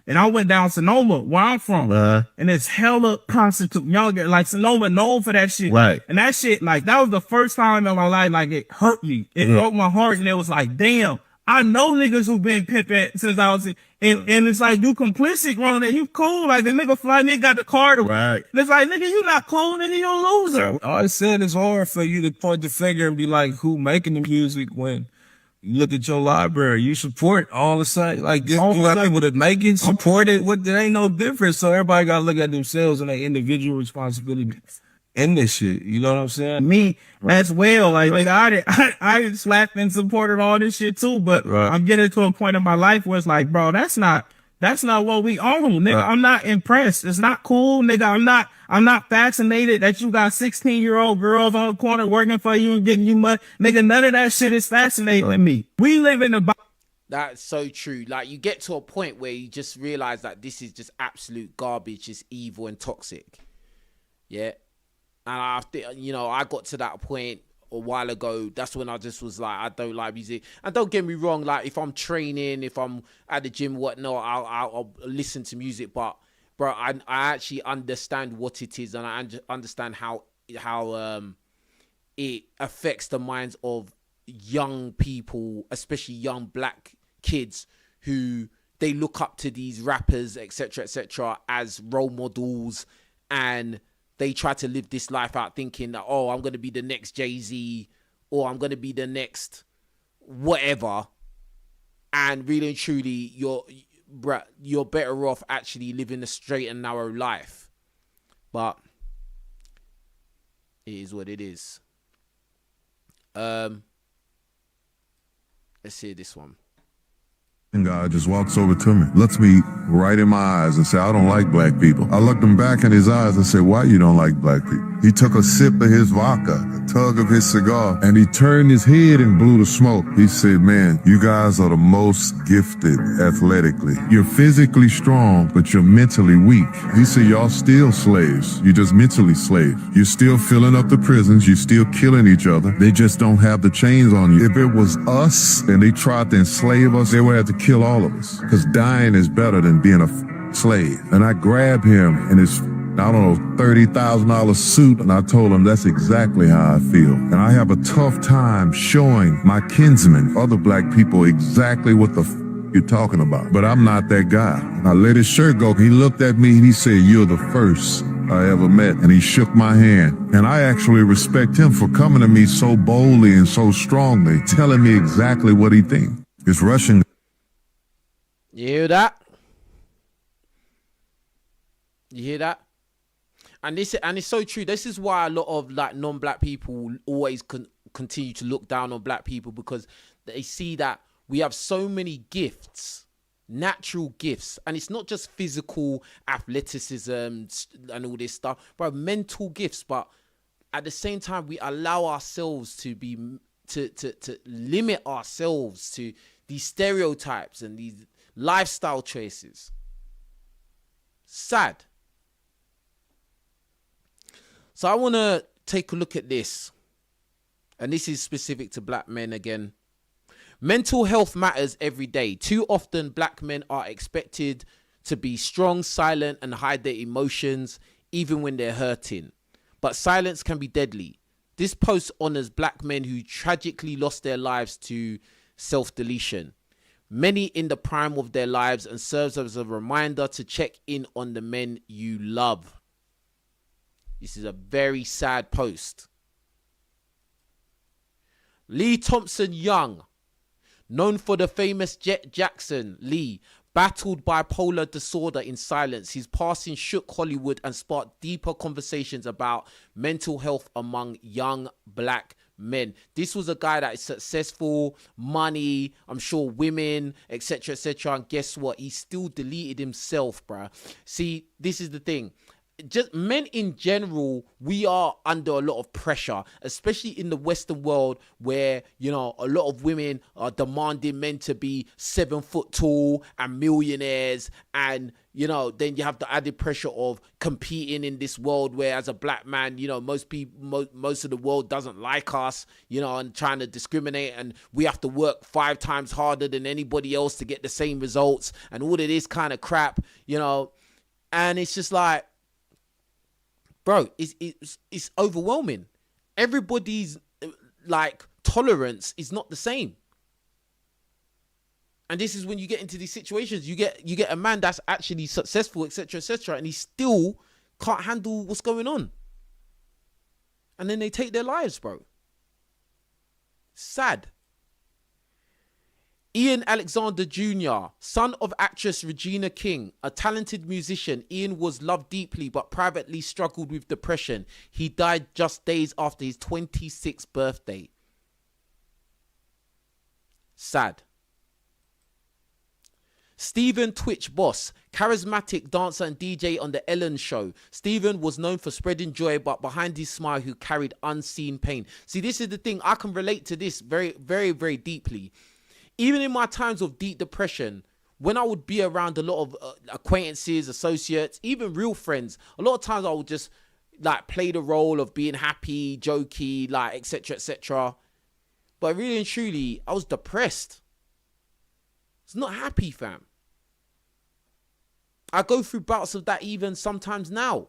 and I went down Sonoma, where I'm from, and it's hella prostitute younger. Like, Sonoma known for that shit. Right. And that shit, like, that was the first time in my life, like, it hurt me. It broke my heart, and it was like, damn, I know niggas who been pimping since I was, and it's like, you complicit, bro, that you cool. Like, the nigga fly, nigga got the card. Right. And it's like, nigga, you not cool, nigga, you a loser. I said it's hard for you to point the finger and be like, who making the music when you look at your library, you support all the sites, like this people that make it, support it. What there ain't no difference. So everybody gotta look at themselves and their individual responsibility in this shit. You know what I'm saying? Me as well. Like I slapped and supported all this shit too, but I'm getting to a point in my life where it's like, bro, that's not That's not what we own, nigga. I'm not impressed. It's not cool, nigga. I'm not fascinated that you got 16-year-old girls on the corner working for you and getting you money. Nigga, none of that shit is fascinating to me. We live in a... That's so true. Like, you get to a point where you just realize that this is just absolute garbage. It's evil and toxic. Yeah. And I got to that point a while ago. That's when I just was like, I don't like music. And don't get me wrong, like, if I'm training, if I'm at the gym, whatnot, I'll listen to music. But, bro, I actually understand what it is, and I understand how it affects the minds of young people, especially young black kids, who they look up to these rappers, etc., as role models, and they try to live this life out thinking that, oh, I'm going to be the next Jay-Z, or I'm going to be the next whatever. And really and truly, you're better off actually living a straight and narrow life. But it is what it is. Let's hear this one. And God just walks over to me, looks me right in my eyes and say, I don't like black people. I looked him back in his eyes and said, why you don't like black people? He took a sip of his vodka, a tug of his cigar, and he turned his head and blew the smoke. He said, man, you guys are the most gifted athletically. You're physically strong, but you're mentally weak. He said, y'all still slaves. You're just mentally slaves. You're still filling up the prisons. You're still killing each other. They just don't have the chains on you. If it was us and they tried to enslave us, they would have to kill all of us, because dying is better than being a slave. And I grabbed him in his, I don't know, $30,000 suit, and I told him that's exactly how I feel. And I have a tough time showing my kinsmen, other black people, exactly what the you're talking about. But I'm not that guy. I let his shirt go. He looked at me and he said, you're the first I ever met. And he shook my hand. And I actually respect him for coming to me so boldly and so strongly, telling me exactly what he thinks. It's Russian. You hear that? You hear that? And it's so true. This is why a lot of like non-black people always continue to look down on black people, because they see that we have so many gifts, natural gifts, and it's not just physical athleticism and all this stuff, but mental gifts. But at the same time, we allow ourselves to limit ourselves to these stereotypes and these lifestyle choices. Sad. So I want to take a look at this. And this is specific to black men again. Mental health matters every day. Too often, black men are expected to be strong, silent, and hide their emotions, even when they're hurting. But silence can be deadly. This post honors black men who tragically lost their lives to self-deletion, many in the prime of their lives, and serves as a reminder to check in on the men you love. This is a very sad post. Lee Thompson Young, known for the famous Jet Jackson, Lee battled bipolar disorder in silence. His passing shook Hollywood and sparked deeper conversations about mental health among young black men. This was a guy that is successful, money, I'm sure women, etc., etc. And guess what? He still deleted himself, bruh. See, this is the thing. Just men in general, we are under a lot of pressure, especially in the Western world, where, you know, a lot of women are demanding men to be 7 foot tall and millionaires. And, you know, then you have the added pressure of competing in this world where, as a black man, you know, most people, most of the world doesn't like us, you know, and trying to discriminate, and we have to work 5 times harder than anybody else to get the same results and all of this kind of crap, you know. And it's just like, bro, it's overwhelming. Everybody's like tolerance is not the same. And this is when you get into these situations, you get a man that's actually successful, etc., etc., and he still can't handle what's going on. And then they take their lives, bro. Sad. Ian Alexander Jr., son of actress Regina King, a talented musician, Ian was loved deeply but privately struggled with depression. He died just days after his 26th birthday. Sad. Stephen Twitch Boss, charismatic dancer and DJ on The Ellen Show. Stephen was known for spreading joy, but behind his smile, who carried unseen pain. See, this is the thing. I can relate to this very, very, very deeply. Even in my times of deep depression, when I would be around a lot of acquaintances, associates, even real friends, a lot of times I would just like play the role of being happy, jokey, like etc, etc. But really and truly, I was depressed. It's not happy, fam. I go through bouts of that even sometimes now.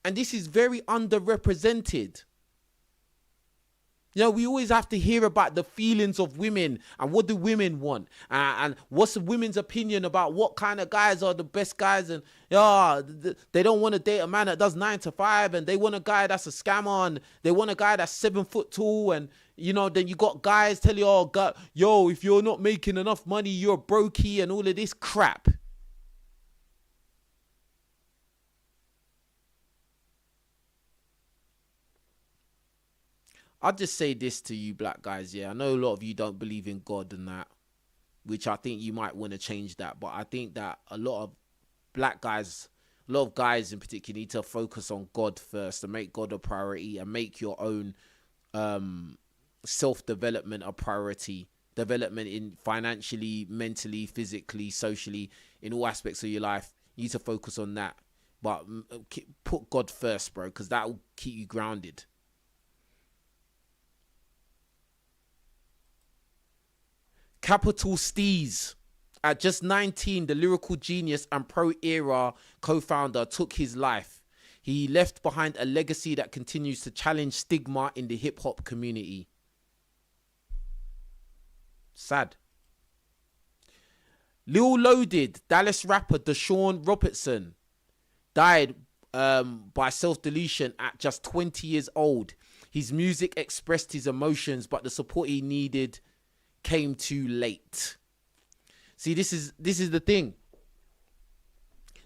And this is very underrepresented. You know, we always have to hear about the feelings of women and what do women want, and what's the women's opinion about what kind of guys are the best guys, and they don't want to date a man that does 9 to 5, and they want a guy that's a scammer, and they want a guy that's 7 foot tall, and you know, then you got guys tell you, oh God, yo, if you're not making enough money, you're a brokey, and all of this crap. I'll just say this to you black guys, yeah. I know a lot of you don't believe in God and that, which I think you might want to change that. But I think that a lot of black guys, a lot of guys in particular, need to focus on God first and make God a priority and make your own self-development a priority. Development in financially, mentally, physically, socially, in all aspects of your life. You need to focus on that. But put God first, bro, because that will keep you grounded. Capital Steez. At just 19, the lyrical genius and pro-era co-founder took his life. He left behind a legacy that continues to challenge stigma in the hip-hop community. Sad. Lil Loaded, Dallas rapper Deshaun Robertson, died by self-deletion at just 20 years old. His music expressed his emotions, but the support he needed came too late. See, this is the thing.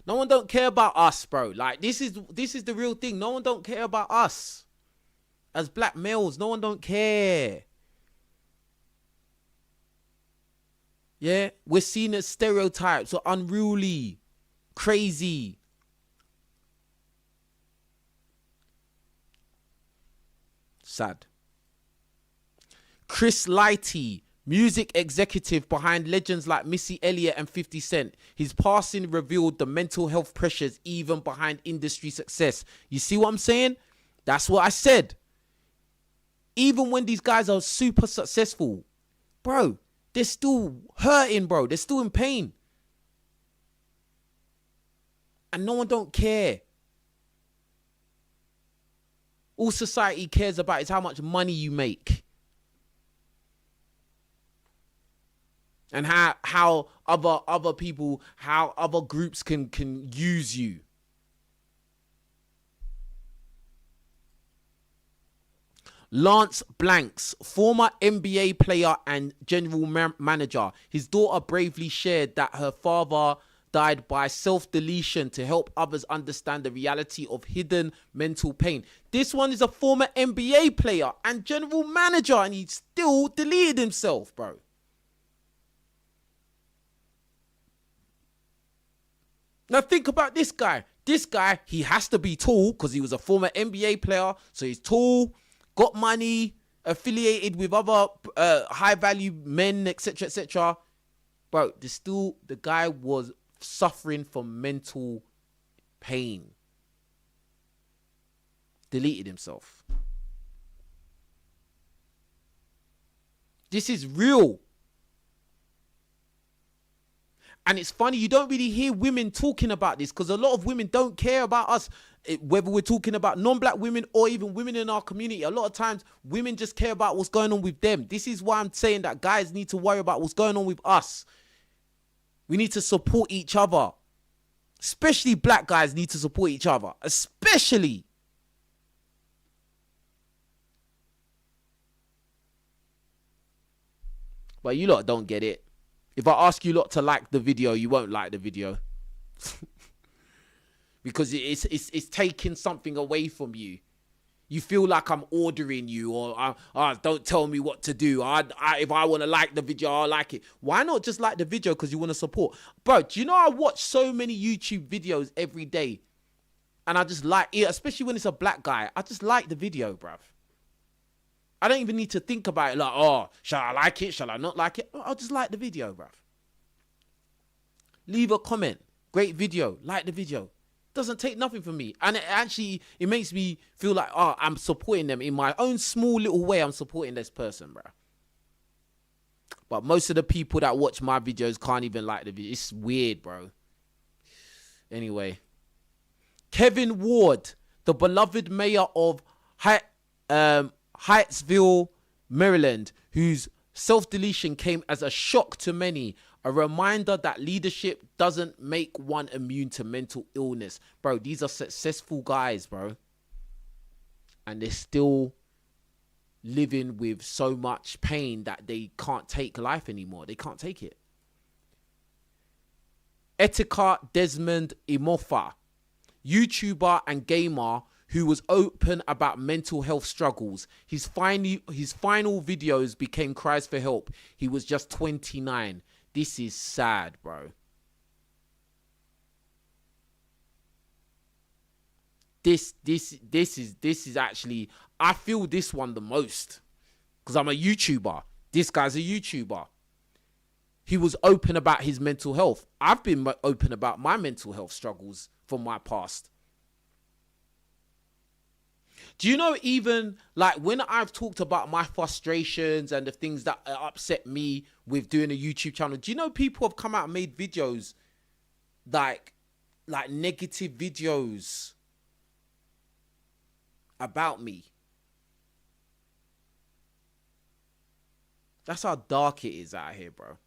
No one don't care about us, bro. Like this is the real thing. No one don't care about us as black males. No one don't care. Yeah, we're seen as stereotypes or unruly, crazy. Sad. Chris Lighty, music executive behind legends like Missy Elliott and 50 Cent. His passing revealed the mental health pressures even behind industry success. You see what I'm saying? That's what I said. Even when these guys are super successful, bro, they're still hurting, bro. They're still in pain. And no one don't care. All society cares about is how much money you make. And how other people, how other groups can use you. Lance Blanks, former NBA player and general manager. His daughter bravely shared that her father died by self-deletion to help others understand the reality of hidden mental pain. This one is a former NBA player and general manager, and he still deleted himself, bro. Now think about this guy. This guy, he has to be tall because he was a former NBA player. So he's tall, got money, affiliated with other high-value men, etc., etc. Bro, the guy was suffering from mental pain. Deleted himself. This is real. And it's funny, you don't really hear women talking about this because a lot of women don't care about us, whether we're talking about non-black women or even women in our community. A lot of times, women just care about what's going on with them. This is why I'm saying that guys need to worry about what's going on with us. We need to support each other. Especially black guys need to support each other. Especially. But you lot don't get it. If I ask you lot to like the video, you won't like the video. Because it's taking something away from you. You feel like I'm ordering you, or don't tell me what to do. If I want to like the video, I'll like it. Why not just like the video because you want to support? Bro, do you know I watch so many YouTube videos every day, and I just like it, especially when it's a black guy. I just like the video, bruv. I don't even need to think about it like, oh, shall I like it? Shall I not like it? I'll just like the video, bruv. Leave a comment. Great video. Like the video. Doesn't take nothing from me. And it makes me feel like, oh, I'm supporting them in my own small little way. I'm supporting this person, bruv. But most of the people that watch my videos can't even like the video. It's weird, bro. Anyway. Kevin Ward, the beloved mayor of Hyattsville, Maryland, whose self-deletion came as a shock to many, a reminder that leadership doesn't make one immune to mental illness. Bro, these are successful guys, bro. And they're still living with so much pain that they can't take life anymore. They can't take it. Etika Desmond Imofa, YouTuber and gamer who was open about mental health struggles. His final videos became cries for help. He was just 29. This is sad, bro. This is actually, I feel this one the most because I'm a YouTuber. This guy's a YouTuber. He was open about his mental health. I've been open about my mental health struggles from my past. Do you know, even like when I've talked about my frustrations and the things that upset me with doing a YouTube channel, do you know people have come out and made videos like negative videos about me? That's how dark it is out here, bro.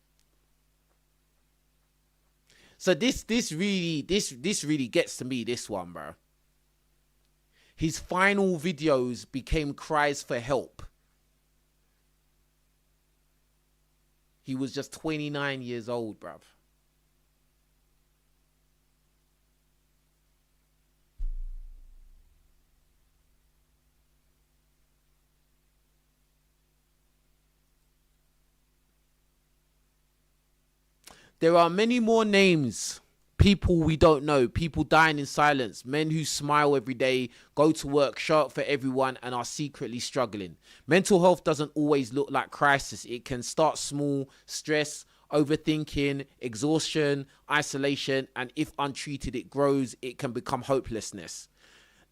So this really gets to me, this one, bro. His final videos became cries for help. He was just 29 years old, bruv. There are many more names. People we don't know, people dying in silence, men who smile every day, go to work, show up for everyone, and are secretly struggling. Mental health doesn't always look like crisis. It can start small: stress, overthinking, exhaustion, isolation, and if untreated, it grows. It can become hopelessness.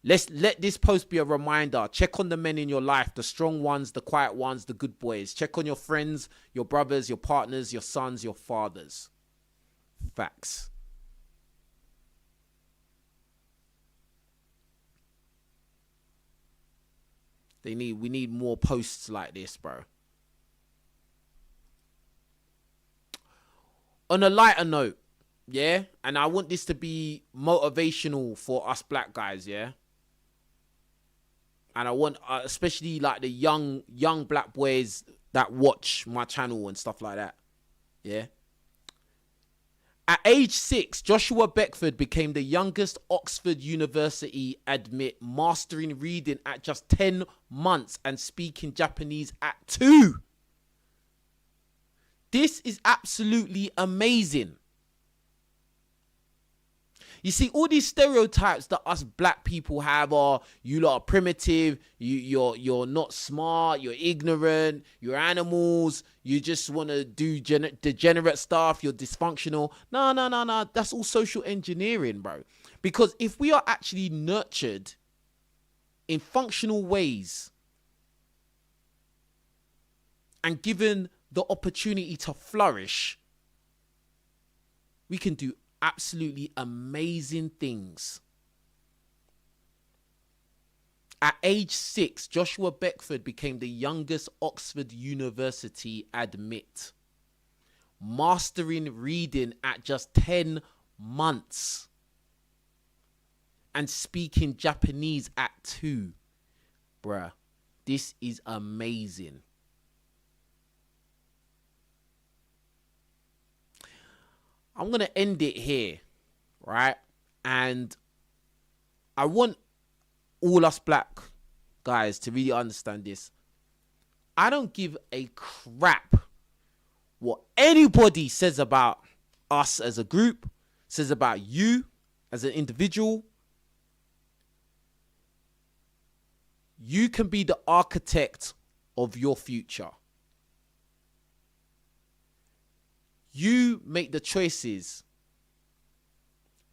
Let this post be a reminder. Check on the men in your life, the strong ones, the quiet ones, the good boys. Check on your friends, your brothers, your partners, your sons, your fathers. Facts. We need more posts like this, bro. On a lighter note, yeah, and I want this to be motivational for us black guys, yeah. And I want, especially like the young black boys that watch my channel and stuff like that, yeah. At age 6, Joshua Beckford became the youngest Oxford University admit, mastering reading at just 10 months and speaking Japanese at 2. This is absolutely amazing. You see, all these stereotypes that us black people have are, you lot are primitive, you're not smart, you're ignorant, you're animals, you just want to do degenerate stuff, you're dysfunctional. No. That's all social engineering, bro. Because if we are actually nurtured in functional ways and given the opportunity to flourish, we can do absolutely amazing things. At age 6, Joshua Beckford became the youngest Oxford University admit, mastering reading at just 10 months and speaking Japanese at 2. Bruh, this is amazing. I'm going to end it here, right? And I want all us black guys, to really understand this. I don't give a crap what anybody says about us as a group, says about you as an individual. You can be the architect of your future. You make the choices.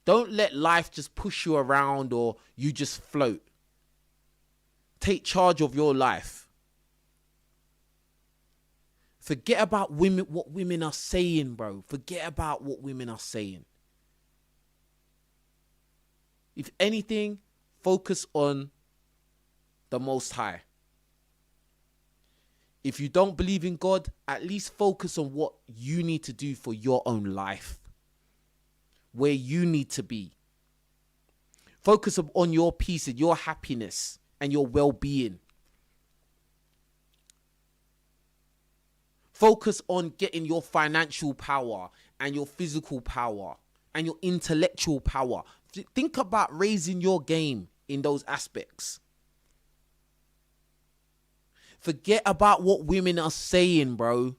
Don't let life just push you around or you just float. Take charge of your life. Forget about women, what women are saying, bro. Forget about what women are saying. If anything, focus on the Most High. If you don't believe in God, at least focus on what you need to do for your own life. Where you need to be. Focus on your peace and your happiness and your well-being. Focus on getting your financial power and your physical power and your intellectual power. Think about raising your game in those aspects. Forget about what women are saying, bro.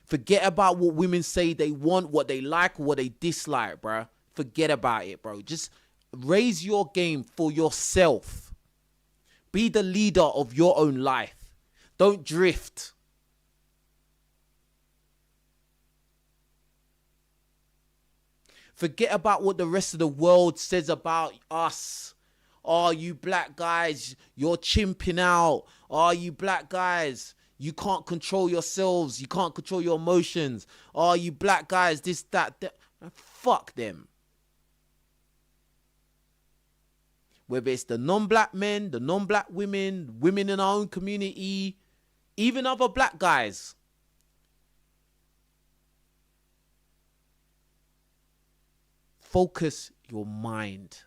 Forget about what women say they want, what they like, what they dislike, bro. Forget about it, bro. Just raise your game for yourself. Be the leader of your own life. Don't drift. Forget about what the rest of the world says about us. Oh, you black guys, you're chimping out. Oh, you black guys, you can't control yourselves. You can't control your emotions. Oh, you black guys, this, that. Fuck them. Whether it's the non-black men, the non-black women, women in our own community, even other black guys. Focus your mind.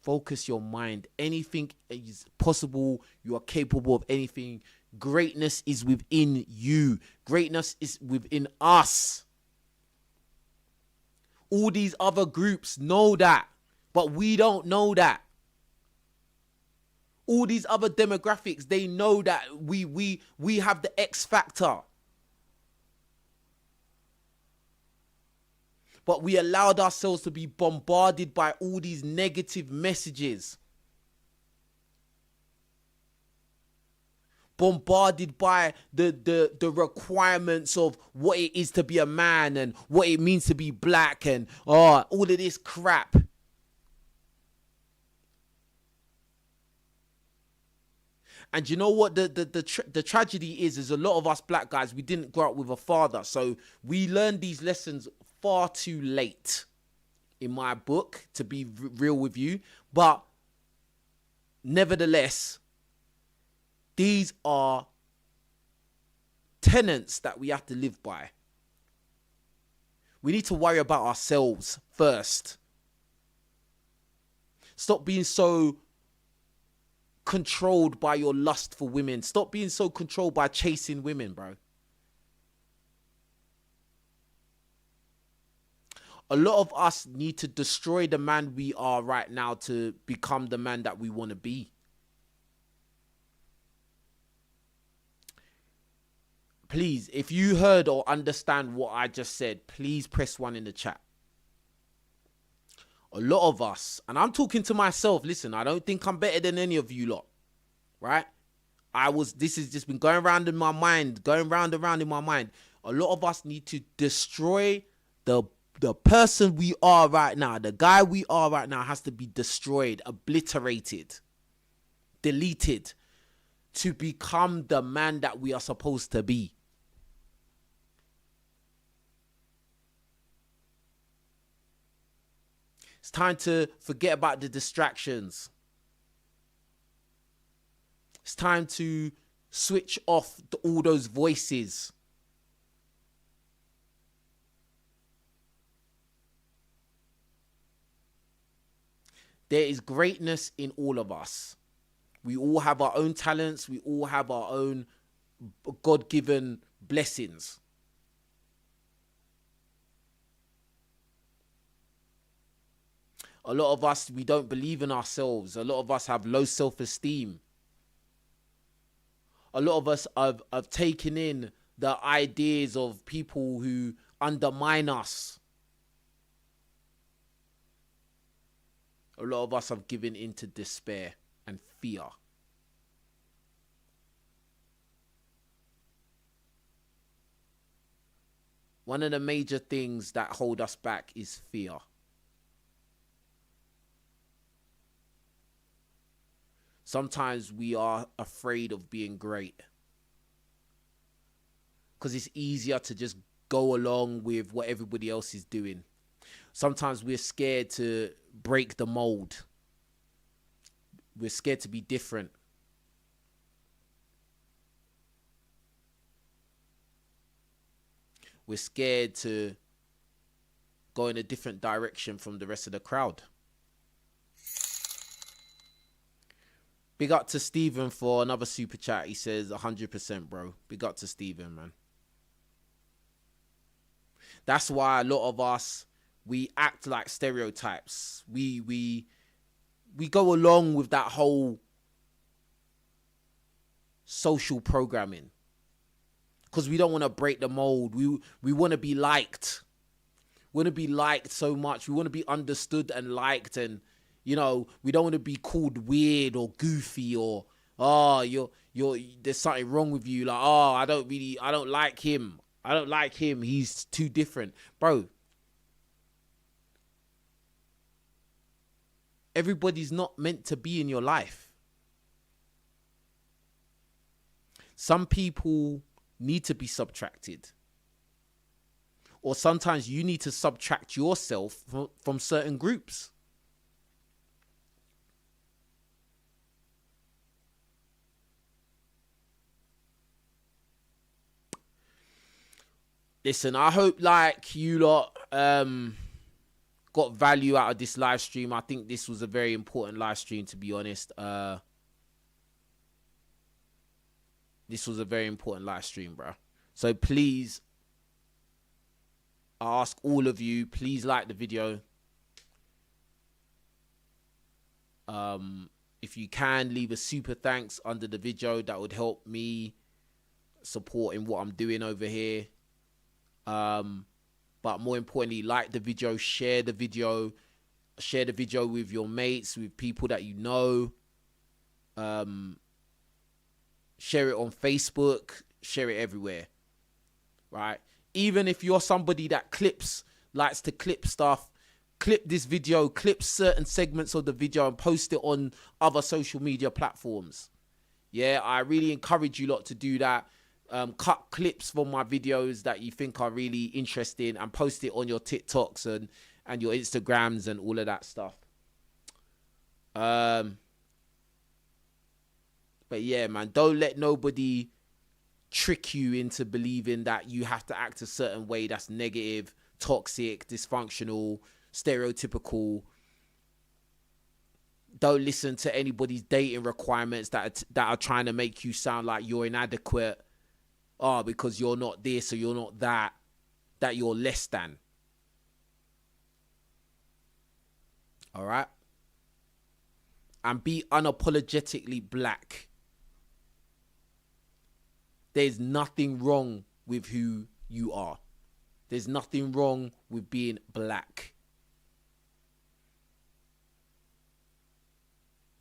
Focus your mind. Anything is possible. You are capable of anything. Greatness is within you. Greatness is within us. All these other groups know that, but we don't know that. All these other demographics, they know that we have the X factor. But we allowed ourselves to be bombarded by all these negative messages. Bombarded by the requirements of what it is to be a man and what it means to be black and all of this crap. And you know what the tragedy is a lot of us black guys, we didn't grow up with a father. So we learned these lessons far too late, in my book, to be real with you. But nevertheless, these are tenets that we have to live by. We need to worry about ourselves first. Stop being so controlled by your lust for women. Stop being so controlled by chasing women, bro. A lot of us need to destroy the man we are right now to become the man that we want to be. Please, if you heard or understand what I just said, please press 1 in the chat. A lot of us, and I'm talking to myself, listen, I don't think I'm better than any of you lot, right? This has just been going round in my mind, going round and round in my mind. A lot of us need to destroy the person we are right now. The guy we are right now has to be destroyed, obliterated, deleted to become the man that we are supposed to be. It's time to forget about the distractions. It's time to switch off all those voices. There is greatness in all of us. We all have our own talents. We all have our own God-given blessings. A lot of us, we don't believe in ourselves. A lot of us have low self-esteem. A lot of us have taken in the ideas of people who undermine us. A lot of us have given into despair and fear. One of the major things that hold us back is fear. Sometimes we are afraid of being great because it's easier to just go along with what everybody else is doing. Sometimes we're scared to break the mold. We're scared to be different. We're scared to go in a different direction from the rest of the crowd. Big up to Stephen for another super chat. He says 100%, bro. Big up to Stephen, man. That's why a lot of us, we act like stereotypes. We go along with that whole social programming because we don't want to break the mold. We want to be liked. We want to be liked so much. We want to be understood and liked, and you know, we don't want to be called weird or goofy or, oh, you're there's something wrong with you. Like, oh, I don't like him. I don't like him. He's too different. Bro, everybody's not meant to be in your life. Some people need to be subtracted. Or sometimes you need to subtract yourself from certain groups. Listen, I hope like you lot got value out of this live stream. I think this was a very important live stream, to be honest. This was a very important live stream, bro. So please, I ask all of you, please like the video. If you can, leave a super thanks under the video. That would help me supporting what I'm doing over here. But more importantly, like the video, share the video with your mates, with people that you know. Share it on Facebook, share it everywhere, right? Even if you're somebody that likes to clip stuff, clip this video, clip certain segments of the video and post it on other social media platforms. Yeah, I really encourage you lot to do that. Cut clips from my videos that you think are really interesting and post it on your TikToks and your Instagrams and all of that stuff. But yeah, man, don't let nobody trick you into believing that you have to act a certain way that's negative, toxic, dysfunctional, stereotypical. Don't listen to anybody's dating requirements that are trying to make you sound like you're inadequate. Oh, because you're not this or you're not that you're less than. All right? And be unapologetically black. There's nothing wrong with who you are. There's nothing wrong with being black.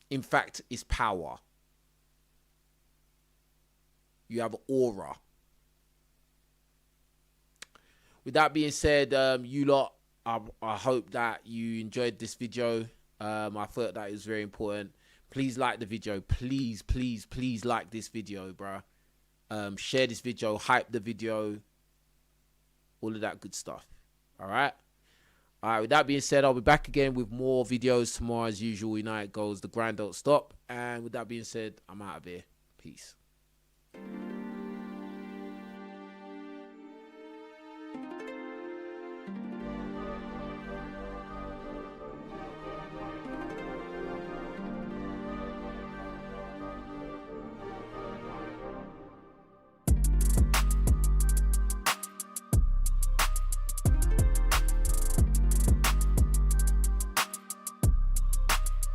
In fact, it's power. You have aura. With that being said, you lot, I hope that you enjoyed this video. I thought that it was very important. Please like the video. Please, please, please like this video, bruh. Share this video. Hype the video. All of that good stuff. All right? All right, with that being said, I'll be back again with more videos tomorrow as usual. You know how it goes. The grind don't stop. And with that being said, I'm out of here. Peace.